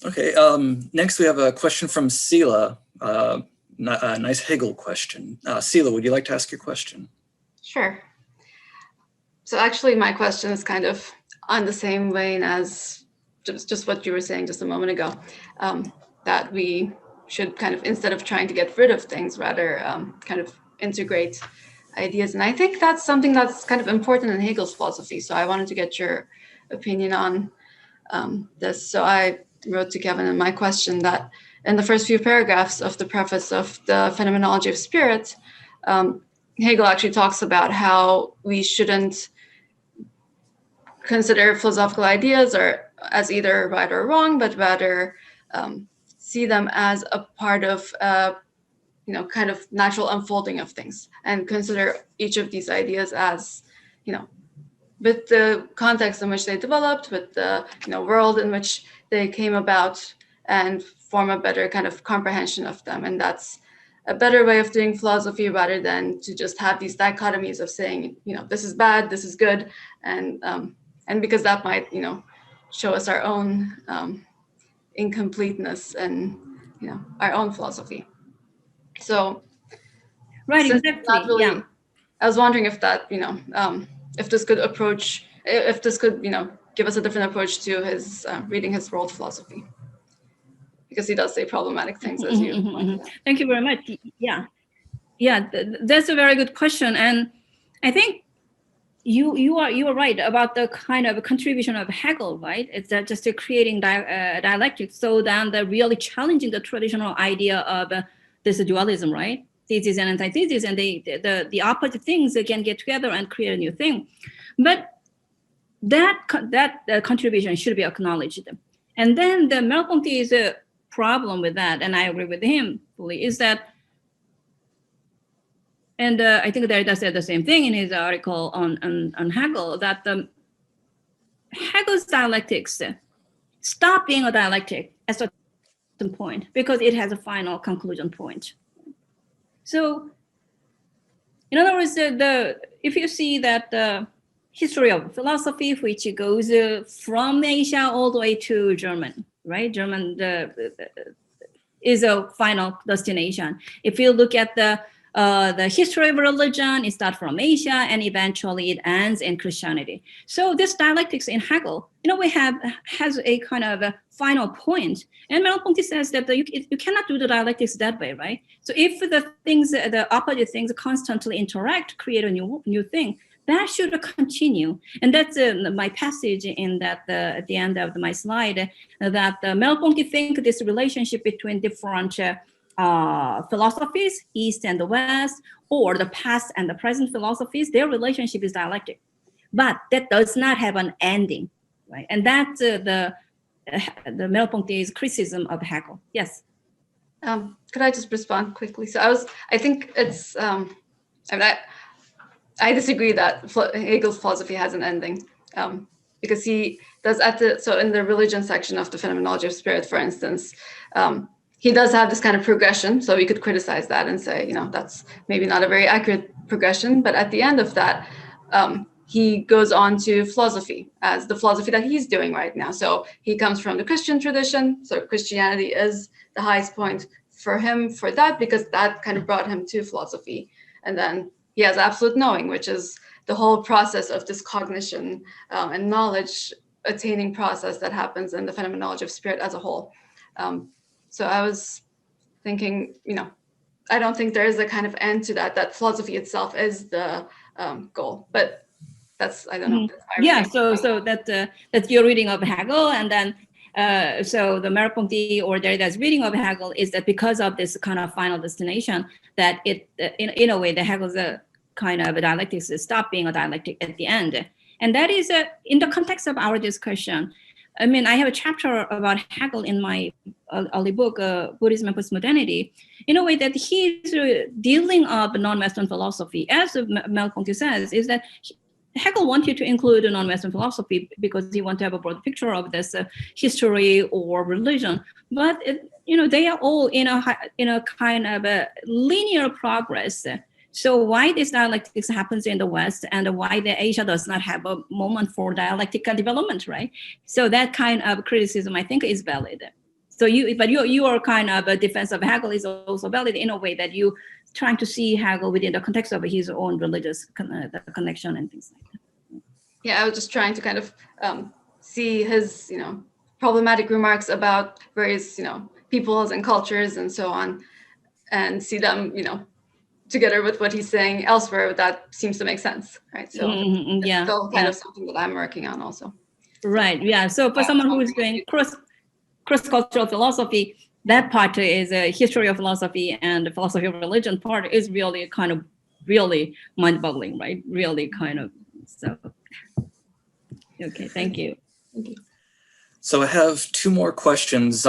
Okay, next we have a question from Sila, a nice Hegel question. Sila, would you like to ask your question? Sure. So actually my question is kind of on the same vein as just what you were saying just a moment ago, that we should kind of, instead of trying to get rid of things, rather kind of integrate ideas. And I think that's something that's kind of important in Hegel's philosophy. So I wanted to get your opinion on this. So I wrote to Kevin in my question that in the first few paragraphs of the preface of the Phenomenology of Spirit, Hegel actually talks about how we shouldn't consider philosophical ideas or as either right or wrong, but rather see them as a part of kind of natural unfolding of things, and consider each of these ideas as, with the context in which they developed, with the world in which they came about, and form a better kind of comprehension of them. And that's a better way of doing philosophy, rather than to just have these dichotomies of saying, this is bad, this is good, and because that might, show us our own incompleteness and our own philosophy. So, right, exactly. Really, yeah. I was wondering if that, if this could give us a different approach to his reading his world philosophy, because he does say problematic things, as you pointed out. Thank you very much. Yeah, that's a very good question, and I think you are right about the kind of contribution of Hegel, right? It's just creating dialectics, so then they're really challenging the traditional idea of this dualism, right? thesis and antithesis, and the opposite things can get together and create a new thing. But that contribution should be acknowledged. And then the Merleau-Ponty's problem with that, and I agree with him fully, is that, and I think Derrida said the same thing in his article on Hegel, that Hegel's dialectics stop being a dialectic at a certain point because it has a final conclusion point. So, in other words, if you see that the history of philosophy, which goes from Asia all the way to German, right? German is a final destination. If you look at the history of religion, it starts from Asia and eventually it ends in Christianity. So this dialectics in Hegel, has a kind of a final point. And Merleau-Ponty says that you cannot do the dialectics that way, right? So if the opposite things constantly interact, create a new thing, that should continue. And that's my passage in that at the end of my slide, that Merleau-Ponty think this relationship between different philosophies, East and the West, or the past and the present philosophies, their relationship is dialectic. But that does not have an ending, right? And that's the Merleau-Ponty's criticism of Hegel. Yes. Could I just respond quickly? So I think it's, I disagree that Hegel's philosophy has an ending, because he does so in the religion section of the Phenomenology of Spirit, for instance, he does have this kind of progression. So we could criticize that and say, that's maybe not a very accurate progression. But at the end of that, he goes on to philosophy as the philosophy that he's doing right now. So he comes from the Christian tradition. So Christianity is the highest point for him for that, because that kind of brought him to philosophy. And then he has absolute knowing, which is the whole process of this cognition and knowledge attaining process that happens in the Phenomenology of Spirit as a whole. So I was thinking, I don't think there is a kind of end to that philosophy itself is the goal, but I don't know. Yeah, so that's your reading of Hegel, and then so the Merleau-Ponty or Derrida's reading of Hegel is that because of this kind of final destination, that it, in a way, the Hegel's kind of dialectics stop being a dialectic at the end. And that is in the context of our discussion. I mean, I have a chapter about Hegel in my early book, Buddhism and Postmodernity, in a way that he's dealing of non-Western philosophy, as Merleau-Ponty says, is that Hegel wanted to include a non-Western philosophy because he wanted to have a broad picture of this history or religion. But they are all in a kind of a linear progress. So why this dialectics happens in the West and why the Asia does not have a moment for dialectical development, right? So that kind of criticism, I think, is valid. So your kind of a defense of Hegel is also valid in a way that you trying to see Hegel within the context of his own religious connection and things like that. Yeah, I was just trying to kind of see his, problematic remarks about various, peoples and cultures and so on, and see them, together with what he's saying elsewhere. That seems to make sense, right? So it's still kind of something that I'm working on also. Right. Yeah. So for someone who is doing cross-cultural philosophy, that part is a history of philosophy, and the philosophy of religion part is really kind of really mind-boggling, right? Really kind of, so. Okay, thank you. Thank you. So I have two more questions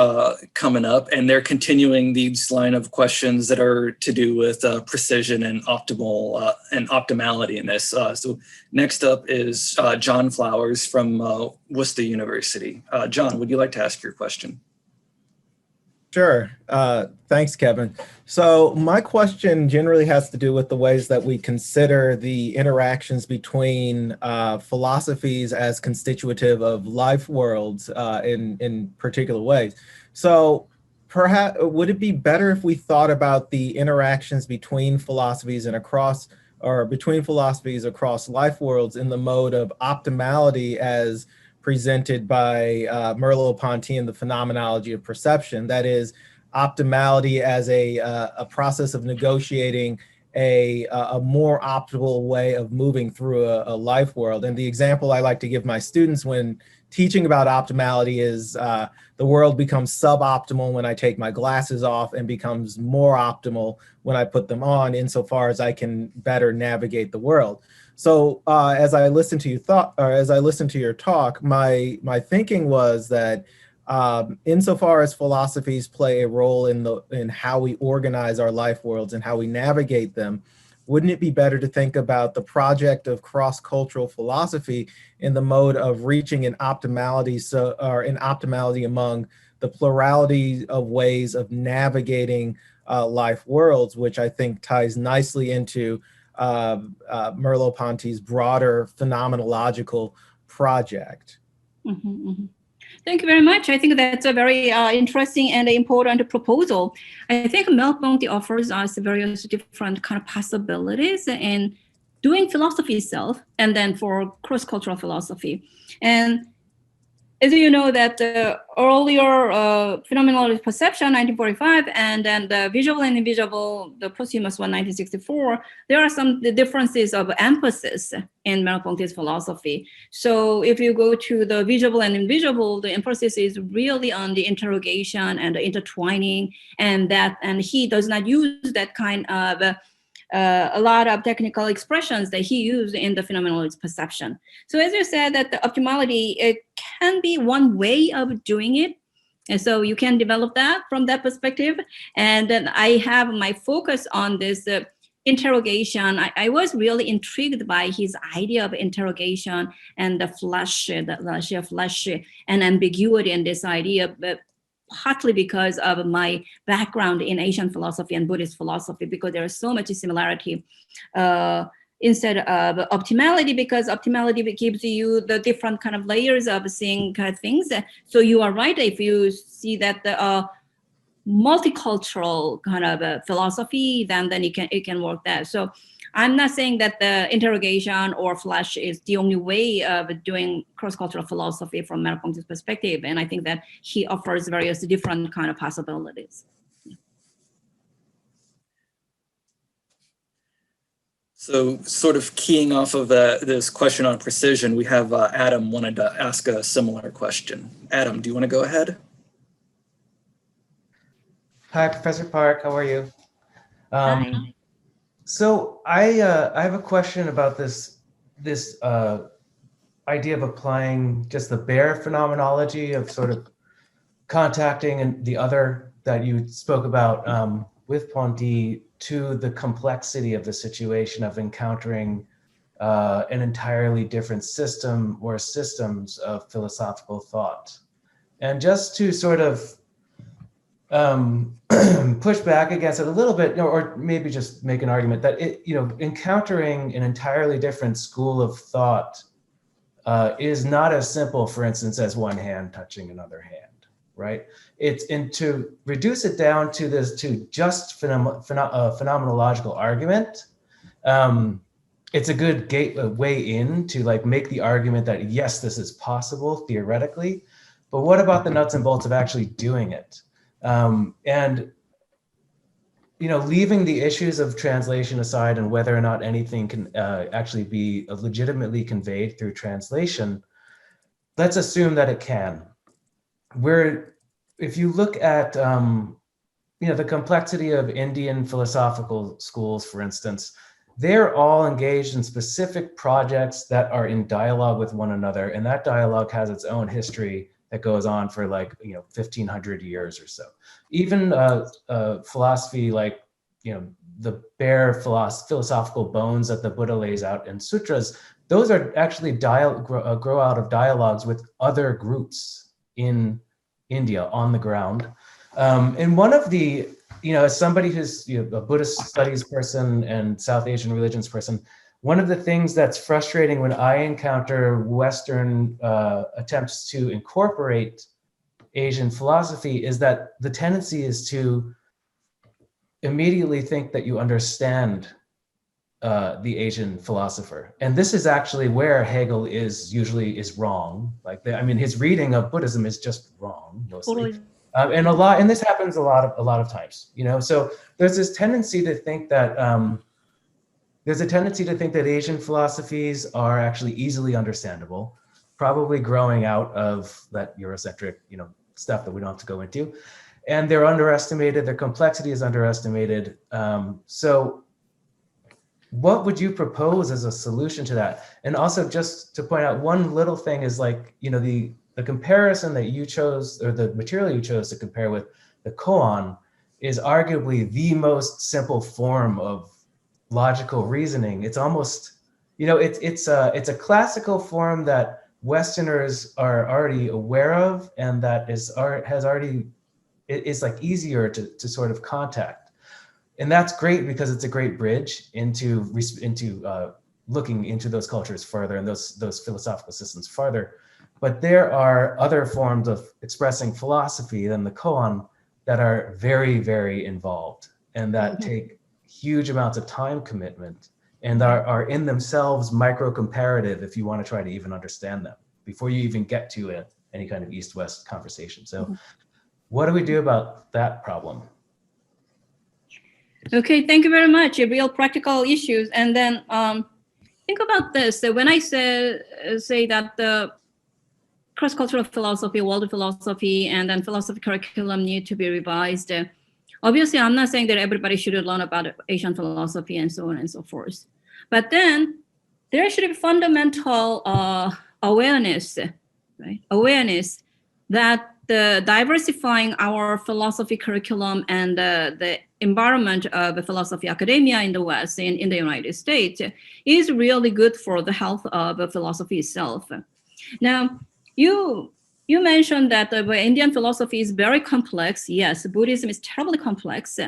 coming up, and they're continuing these line of questions that are to do with precision and optimality in this. So next up is John Flowers from Worcester University. John, would you like to ask your question? Sure. Thanks, Kevin. So my question generally has to do with the ways that we consider the interactions between philosophies as constitutive of life worlds in particular ways. So perhaps would it be better if we thought about the interactions between philosophies and between philosophies across life worlds in the mode of optimality as presented by Merleau-Ponty in the Phenomenology of Perception? That is, optimality as a process of negotiating a more optimal way of moving through a life world. And the example I like to give my students when teaching about optimality is the world becomes suboptimal when I take my glasses off and becomes more optimal when I put them on, insofar as I can better navigate the world. So as I listened to your talk, my thinking was that insofar as philosophies play a role in how we organize our life worlds and how we navigate them, wouldn't it be better to think about the project of cross-cultural philosophy in the mode of reaching an optimality, an optimality among the plurality of ways of navigating life worlds, which I think ties nicely into Merleau-Ponty's broader phenomenological project. Mm-hmm, mm-hmm. Thank you very much. I think that's a very interesting and important proposal. I think Merleau-Ponty offers us various different kind of possibilities in doing philosophy itself, and then for cross-cultural philosophy. And as you know, that earlier phenomenology perception, 1945, and then the visual and invisible, the posthumous one, 1964, there are some differences of emphasis in Merleau-Ponty's philosophy. So if you go to the visual and invisible, the emphasis is really on the interrogation and the intertwining, and he does not use that kind of a lot of technical expressions that he used in the phenomenology perception. So as you said, that the optimality, it can be one way of doing it. And so you can develop that from that perspective. And then I have my focus on this interrogation. I was really intrigued by his idea of interrogation and the flesh and ambiguity in this idea, but partly because of my background in Asian philosophy and Buddhist philosophy, because there is so much similarity instead of optimality, because optimality gives you the different kind of layers of seeing kind of things. So you are right if you see that the multicultural kind of philosophy, then it can work there. So I'm not saying that the interrogation or flash is the only way of doing cross-cultural philosophy from Merleau-Ponty's perspective. And I think that he offers various different kind of possibilities. So sort of keying off of this question on precision, we have Adam wanted to ask a similar question. Adam, do you want to go ahead? Hi, Professor Park. How are you? Hi. So I have a question about this idea of applying just the bare phenomenology of sort of contacting and the other that you spoke about with Ponty to the complexity of the situation of encountering an entirely different system or systems of philosophical thought. And just to sort of push back against it a little bit, or maybe just make an argument that encountering an entirely different school of thought is not as simple, for instance, as one hand touching another hand, right? And to reduce it down to just phenomenological argument, it's a good way in to like make the argument that yes, this is possible theoretically, but what about the nuts and bolts of actually doing it? And leaving the issues of translation aside and whether or not anything can actually be legitimately conveyed through translation, let's assume that it can. If you look at the complexity of Indian philosophical schools, for instance, they're all engaged in specific projects that are in dialogue with one another, and that dialogue has its own history that goes on for 1,500 years or so. Even philosophy like the bare philosophical bones that the Buddha lays out in sutras, those are actually grow out of dialogues with other groups in India on the ground. And one of the, as somebody who's a Buddhist studies person and South Asian religions person, one of the things that's frustrating when I encounter Western attempts to incorporate Asian philosophy is that the tendency is to immediately think that you understand the Asian philosopher. And this is actually where Hegel usually is wrong. His reading of Buddhism is just wrong mostly. And this happens a lot of times, so there's this tendency to think that Asian philosophies are actually easily understandable, probably growing out of that Eurocentric, stuff that we don't have to go into. And they're underestimated, their complexity is underestimated. So what would you propose as a solution to that? And also just to point out one little thing is like, the comparison that you chose, or the material you chose to compare with, the koan, is arguably the most simple form of logical reasoning. It's almost, it's a classical form that Westerners are already aware of, and that is like easier to sort of contact. And that's great because it's a great bridge into looking into those cultures further and those philosophical systems farther. But there are other forms of expressing philosophy than the koan that are very, very involved and that take huge amounts of time commitment and are in themselves micro-comparative if you want to try to even understand them before you even get to any kind of East-West conversation. So what do we do about that problem? Okay, thank you very much. Real practical issues. And then think about this. So when I say that the cross-cultural philosophy, world philosophy, and then philosophy curriculum need to be revised, obviously, I'm not saying that everybody should learn about Asian philosophy and so on and so forth. But then there should be fundamental awareness, right? Awareness that the diversifying our philosophy curriculum and the environment of philosophy academia in the West and in the United States is really good for the health of philosophy itself. Now, you mentioned that the Indian philosophy is very complex. Yes, Buddhism is terribly complex.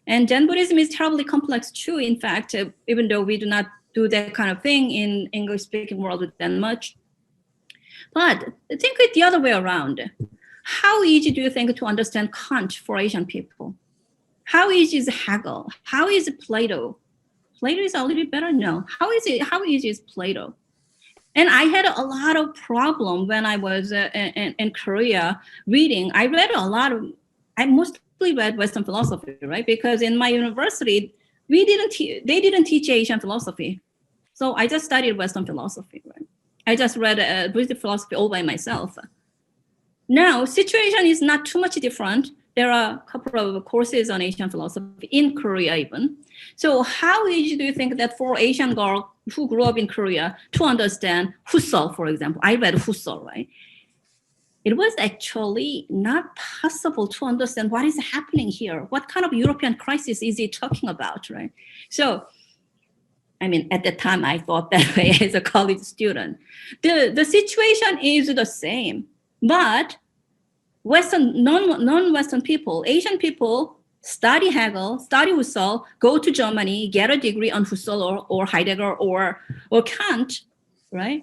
And Zen Buddhism is terribly complex too, in fact, even though we do not do that kind of thing in English-speaking world that much. But think it the other way around. How easy do you think to understand Kant for Asian people? How easy is Hegel? How is Plato? Plato is a little bit better? No. How easy is Plato? And I had a lot of problem when I was in Korea reading. I mostly read Western philosophy, right? Because in my university, they didn't teach Asian philosophy. So I just studied Western philosophy, right? I just read British philosophy all by myself. Now, situation is not too much different. There are a couple of courses on Asian philosophy in Korea even. So how easy do you think that for Asian girl who grew up in Korea to understand Husserl, for example? I read Husserl, right? It was actually not possible to understand what is happening here. What kind of European crisis is he talking about, right? So, I mean, at the time I thought that way as a college student. The situation is the same, but Western, non-Western people, Asian people, study Hegel, study Husserl, go to Germany, get a degree on Husserl or Heidegger or Kant, right?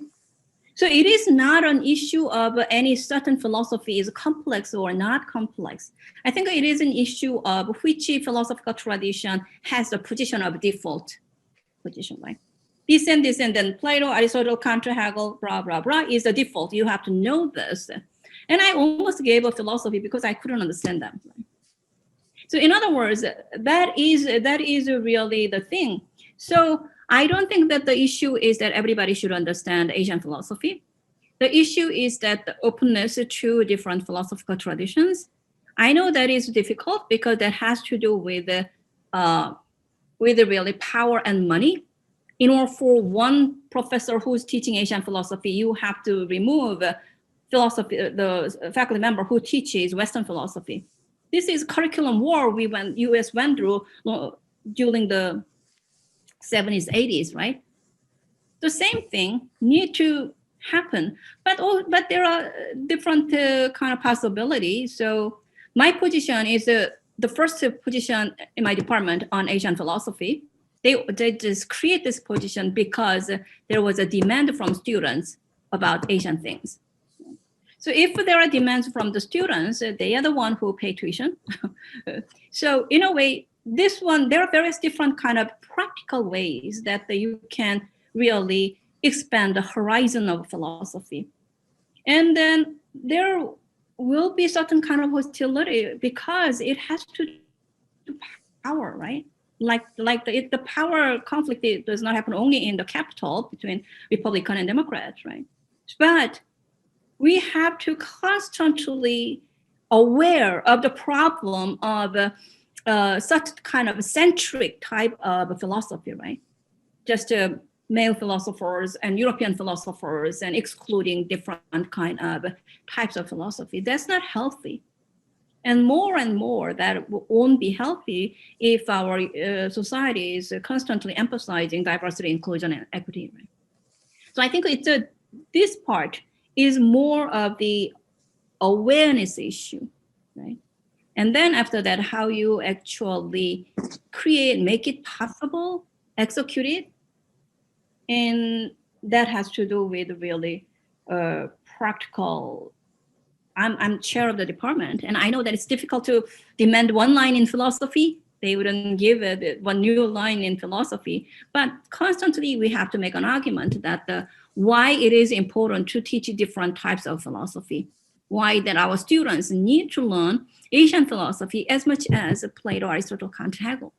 So it is not an issue of any certain philosophy is complex or not complex. I think it is an issue of which philosophical tradition has the position of default position, right? This and then Plato, Aristotle, Kant, Hegel, blah, blah, blah is the default. You have to know this. And I almost gave up philosophy because I couldn't understand them. Right? So in other words, that is really the thing. So I don't think that the issue is that everybody should understand Asian philosophy. The issue is that the openness to different philosophical traditions. I know that is difficult because that has to do with really power and money. In order for one professor who's teaching Asian philosophy, you have to remove the faculty member who teaches Western philosophy. This is curriculum war US went through during the 70s, 80s, right? The same thing need to happen, but there are different kind of possibilities. So my position is the first position in my department on Asian philosophy. They just create this position because there was a demand from students about Asian things. So if there are demands from the students, they are the one who pay tuition. So in a way, there are various different kind of practical ways that you can really expand the horizon of philosophy. And then there will be certain kind of hostility because it has to do power, right? Like the power conflict does not happen only in the capital between Republican and Democrats, right? But we have to constantly aware of the problem of such kind of centric type of philosophy, right? Just male philosophers and European philosophers and excluding different kind of types of philosophy. That's not healthy. And more that won't be healthy if our society is constantly emphasizing diversity, inclusion, and equity, right? So I think this part is more of the awareness issue, right? And then after that, how you actually make it possible, execute it. And that has to do with really practical. I'm chair of the department, and I know that it's difficult to demand one line in philosophy. They wouldn't give it one new line in philosophy, but constantly we have to make an argument that why it is important to teach different types of philosophy, why that our students need to learn Asian philosophy as much as Plato, Aristotle, Kant, Hegel.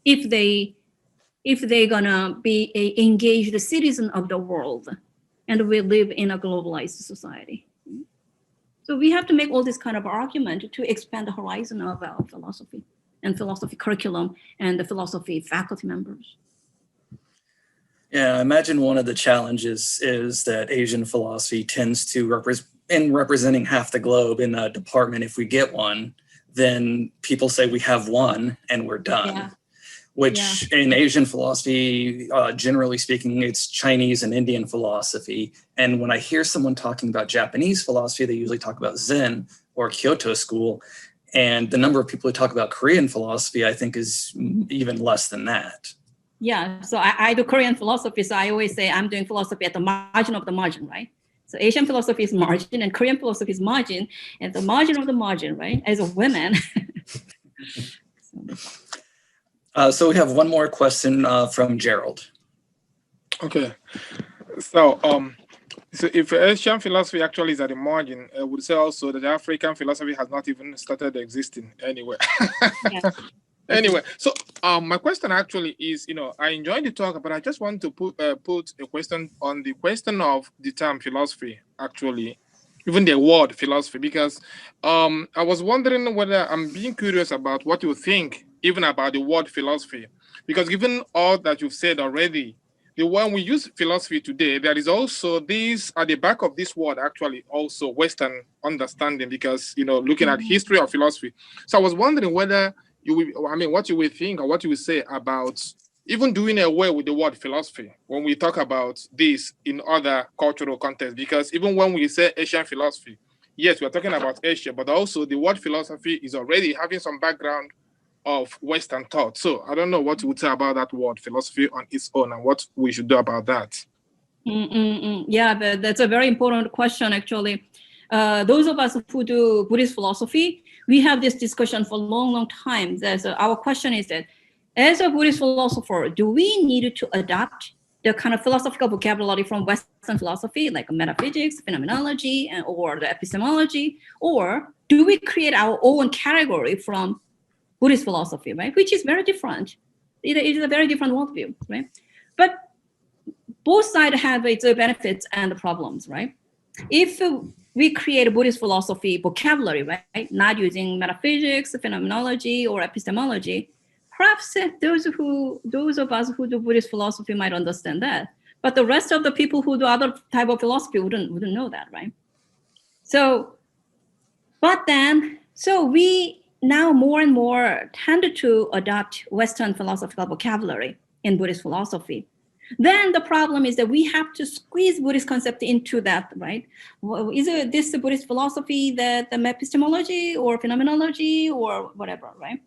If they're gonna be a engaged citizen of the world, and we live in a globalized society. So we have to make all this kind of argument to expand the horizon of our philosophy and philosophy curriculum and the philosophy faculty members. Yeah, I imagine one of the challenges is that Asian philosophy tends to representing half the globe in a department. If we get one, then people say we have one and we're done. Yeah. Which in Asian philosophy, generally speaking, it's Chinese and Indian philosophy. And when I hear someone talking about Japanese philosophy, they usually talk about Zen or Kyoto school. And the number of people who talk about Korean philosophy, I think, is even less than that. Yeah, so I do Korean philosophy, so I always say I'm doing philosophy at the margin of the margin, right? So Asian philosophy is margin and Korean philosophy is margin, and the margin of the margin, right? As a woman. So we have one more question from Gerald. Okay, so so if Asian philosophy actually is at the margin, I would say also that African philosophy has not even started existing anywhere. Yeah. Anyway, so my question actually is, I enjoyed the talk, but I just want to put a question on the question of the term philosophy, actually, even the word philosophy, because I was wondering whether I'm being curious about what you think even about the word philosophy, because given all that you've said already, when we use philosophy today, there is also this at the back of this word actually also Western understanding, because looking at history of philosophy. So I was wondering whether what you would think or what you would say about even doing away with the word philosophy when we talk about this in other cultural contexts, because even when we say Asian philosophy, yes, we're talking about Asia, but also the word philosophy is already having some background of Western thought. So I don't know what you would say about that word philosophy on its own and what we should do about that. Yeah, that's a very important question, actually. Those of us who do Buddhist philosophy, we have this discussion for a long, long time. Our question is that, as a Buddhist philosopher, do we need to adopt the kind of philosophical vocabulary from Western philosophy, like metaphysics, phenomenology, or the epistemology, or do we create our own category from Buddhist philosophy, right? Which is very different. It is a very different worldview, right? But both sides have its benefits and problems, right? If we create a Buddhist philosophy vocabulary, right, not using metaphysics, phenomenology, or epistemology, perhaps those of us who do Buddhist philosophy might understand that. But the rest of the people who do other type of philosophy wouldn't know that, right? So we now more and more tend to adopt Western philosophical vocabulary in Buddhist philosophy. Then the problem is that we have to squeeze Buddhist concept into that, right? Is it this Buddhist philosophy, the epistemology or phenomenology or whatever, right?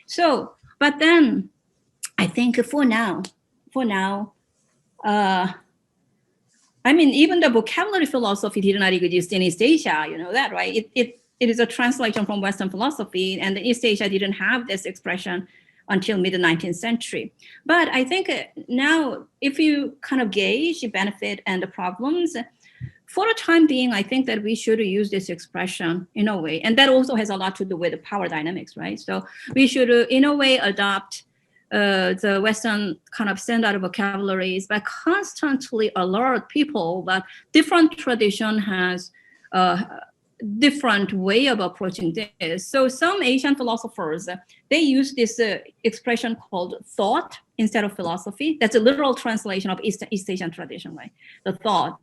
So, but then I think for now, even the vocabulary philosophy did not exist in East Asia, you know that, right? It is a translation from Western philosophy, and East Asia didn't have this expression until mid-19th century. But I think now, if you kind of gauge the benefit and the problems, for the time being, I think that we should use this expression in a way, and that also has a lot to do with the power dynamics, right? So we should, in a way, adopt the Western kind of standard vocabularies, but constantly alert people that different tradition has different way of approaching this. So some Asian philosophers, they use this expression called thought instead of philosophy. That's a literal translation of East Asian tradition, right? The thought,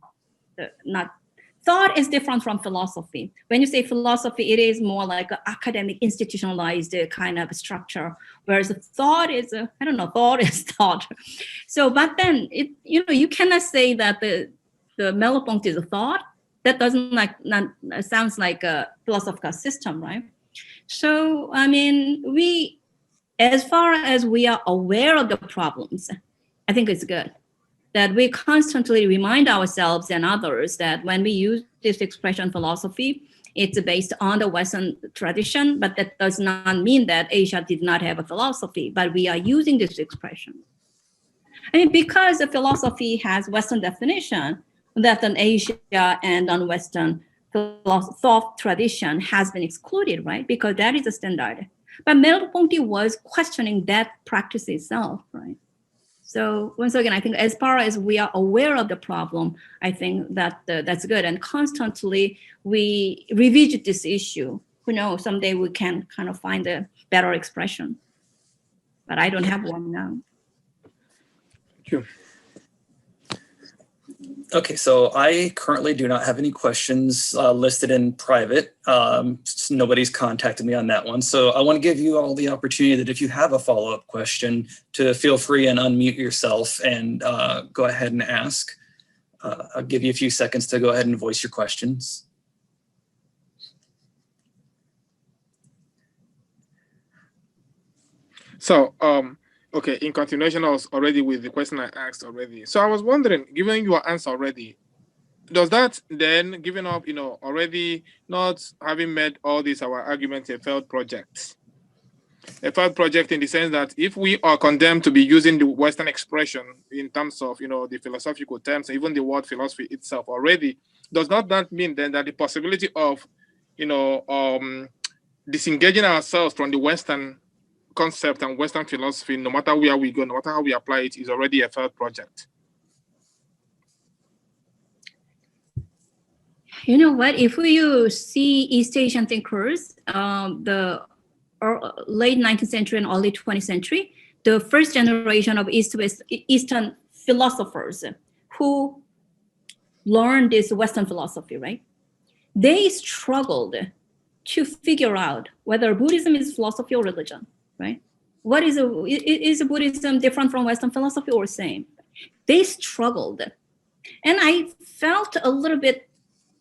thought is different from philosophy. When you say philosophy, it is more like an academic institutionalized kind of structure, whereas thought is, I don't know, thought is thought. So, but then, you cannot say that the Merleau-Ponty is a thought. That doesn't sounds like a philosophical system, right? So, I mean, as far as we are aware of the problems, I think it's good that we constantly remind ourselves and others that when we use this expression philosophy, it's based on the Western tradition, but that does not mean that Asia did not have a philosophy, but we are using this expression. I mean, because the philosophy has Western definition, that an Asia and non-Western thought tradition has been excluded, right? Because that is a standard. But Merleau-Ponty was questioning that practice itself, right? So once again, I think as far as we are aware of the problem, I think that that's good. And constantly we revisit this issue. Who knows, someday we can kind of find a better expression. But I don't have one now. Thank you. Okay, so I currently do not have any questions listed in private. Nobody's contacted me on that one. So I want to give you all the opportunity that if you have a follow-up question to feel free and unmute yourself and go ahead and ask. I'll give you a few seconds to go ahead and voice your questions. So, okay, in continuation already with the question I asked already. So I was wondering, given your answer already, does that then, giving up, already not having made all this, our argument, a failed project? A failed project in the sense that if we are condemned to be using the Western expression in terms of, the philosophical terms, even the word philosophy itself already, does not that mean then that the possibility of, disengaging ourselves from the Western concept and Western philosophy, no matter where we go, no matter how we apply it, is already a failed project? You know what? If you see East Asian thinkers, the late 19th century and early 20th century, the first generation of Eastern philosophers who learned this Western philosophy, right? They struggled to figure out whether Buddhism is philosophy or religion, right? What is Buddhism different from Western philosophy or same? They struggled. And I felt a little bit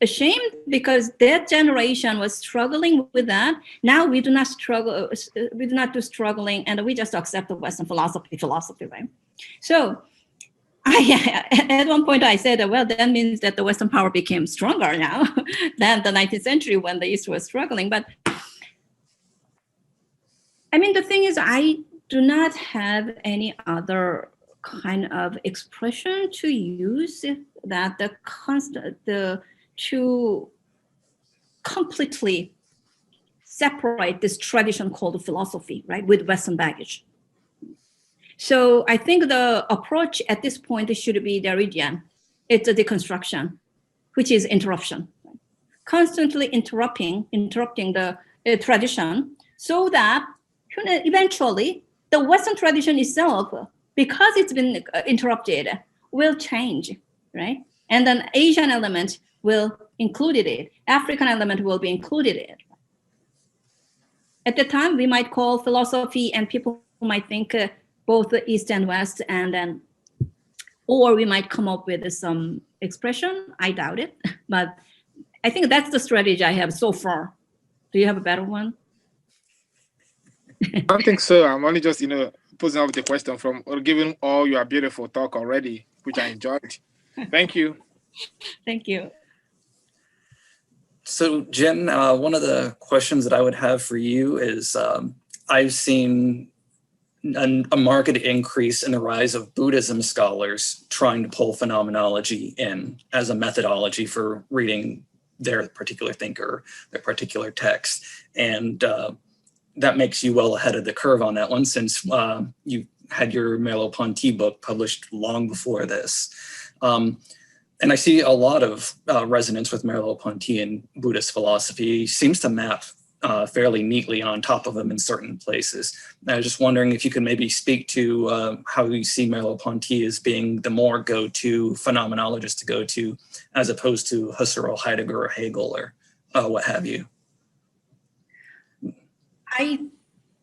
ashamed because that generation was struggling with that. Now we do not struggle, we do not do struggling, and we just accept the Western philosophy, right? So at one point I said, well, that means that the Western power became stronger now than the 19th century when the East was struggling. But I mean, the thing is, I do not have any other kind of expression to use that to completely separate this tradition called philosophy, right, with Western baggage. So I think the approach at this point should be Derridian. It's a deconstruction, which is interruption, right? Constantly interrupting the tradition, so that eventually the Western tradition itself, because it's been interrupted, will change, right? And then Asian element will include it. African element will be included in it. At the time, we might call philosophy, and people might think both the East and West, and then, or we might come up with some expression. I doubt it, but I think that's the strategy I have so far. Do you have a better one? I don't think so. I'm only just, posing up the question from giving all your beautiful talk already, which I enjoyed. Thank you. Thank you. So Jen, one of the questions that I would have for you is, I've seen a marked increase in the rise of Buddhism scholars trying to pull phenomenology in as a methodology for reading their particular thinker, their particular text. And that makes you well ahead of the curve on that one, since you had your Merleau-Ponty book published long before this. And I see a lot of resonance with Merleau-Ponty in Buddhist philosophy. He seems to map fairly neatly on top of them in certain places. I was just wondering if you could maybe speak to how you see Merleau-Ponty as being the more go-to phenomenologist to go to, as opposed to Husserl, Heidegger, or Hegel, or what have you. I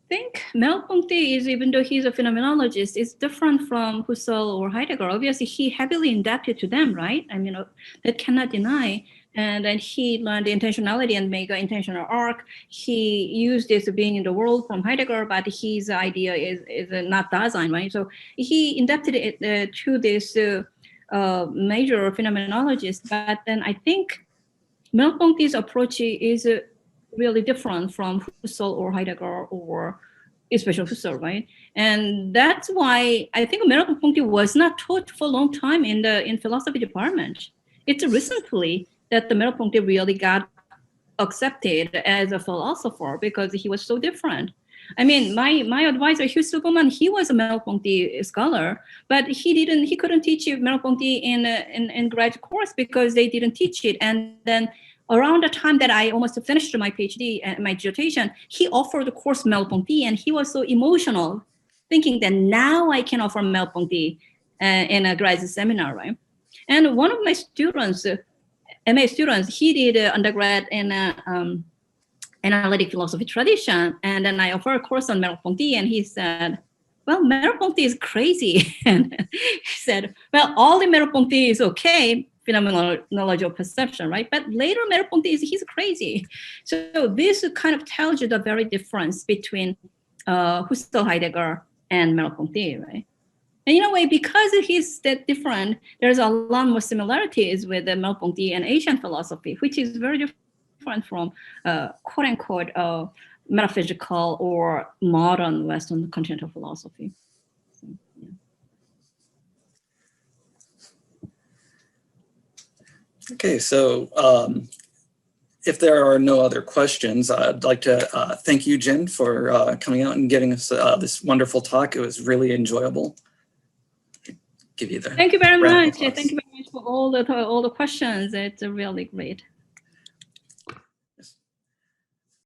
think Merleau-Ponty is, even though he's a phenomenologist, is different from Husserl or Heidegger. Obviously, he heavily indebted to them, right? I mean, that cannot deny. And then he learned intentionality and make an intentional arc. He used this being in the world from Heidegger, but his idea is not Dasein, right? So he indebted it to this major phenomenologist. But then I think Merleau-Ponty's approach is really different from Husserl or Heidegger, or especially Husserl, right? And that's why I think Merleau-Ponty was not taught for a long time in philosophy department. It's recently that the Merleau-Ponty really got accepted as a philosopher because he was so different. I mean, my advisor, Hugh Silverman, he was a Merleau-Ponty scholar, but he couldn't teach Merleau-Ponty in grad course because they didn't teach it. And then around the time that I almost finished my PhD and my dissertation, he offered the course Merleau-Ponty, and he was so emotional, thinking that now I can offer Merleau-Ponty in a graduate seminar, right? And one of my students, MA students, he did undergrad in analytic philosophy tradition, and then I offered a course on Merleau-Ponty, and he said, well, Merleau-Ponty is crazy. And he said, well, all the Merleau-Ponty is okay, phenomenology of perception, right? But later Merleau-Ponty he's crazy. So this kind of tells you the very difference between Husserl, Heidegger, and Merleau-Ponty, right? And in a way, because he's that different, there's a lot more similarities with the Merleau-Ponty and Asian philosophy, which is very different from quote unquote metaphysical or modern Western continental philosophy. So, yeah. Okay, so if there are no other questions, I'd like to thank you, Jen, for coming out and giving us this wonderful talk. It was really enjoyable. Give you the Thank you very round of much. applause. Thank you very much for all the questions. It's really great.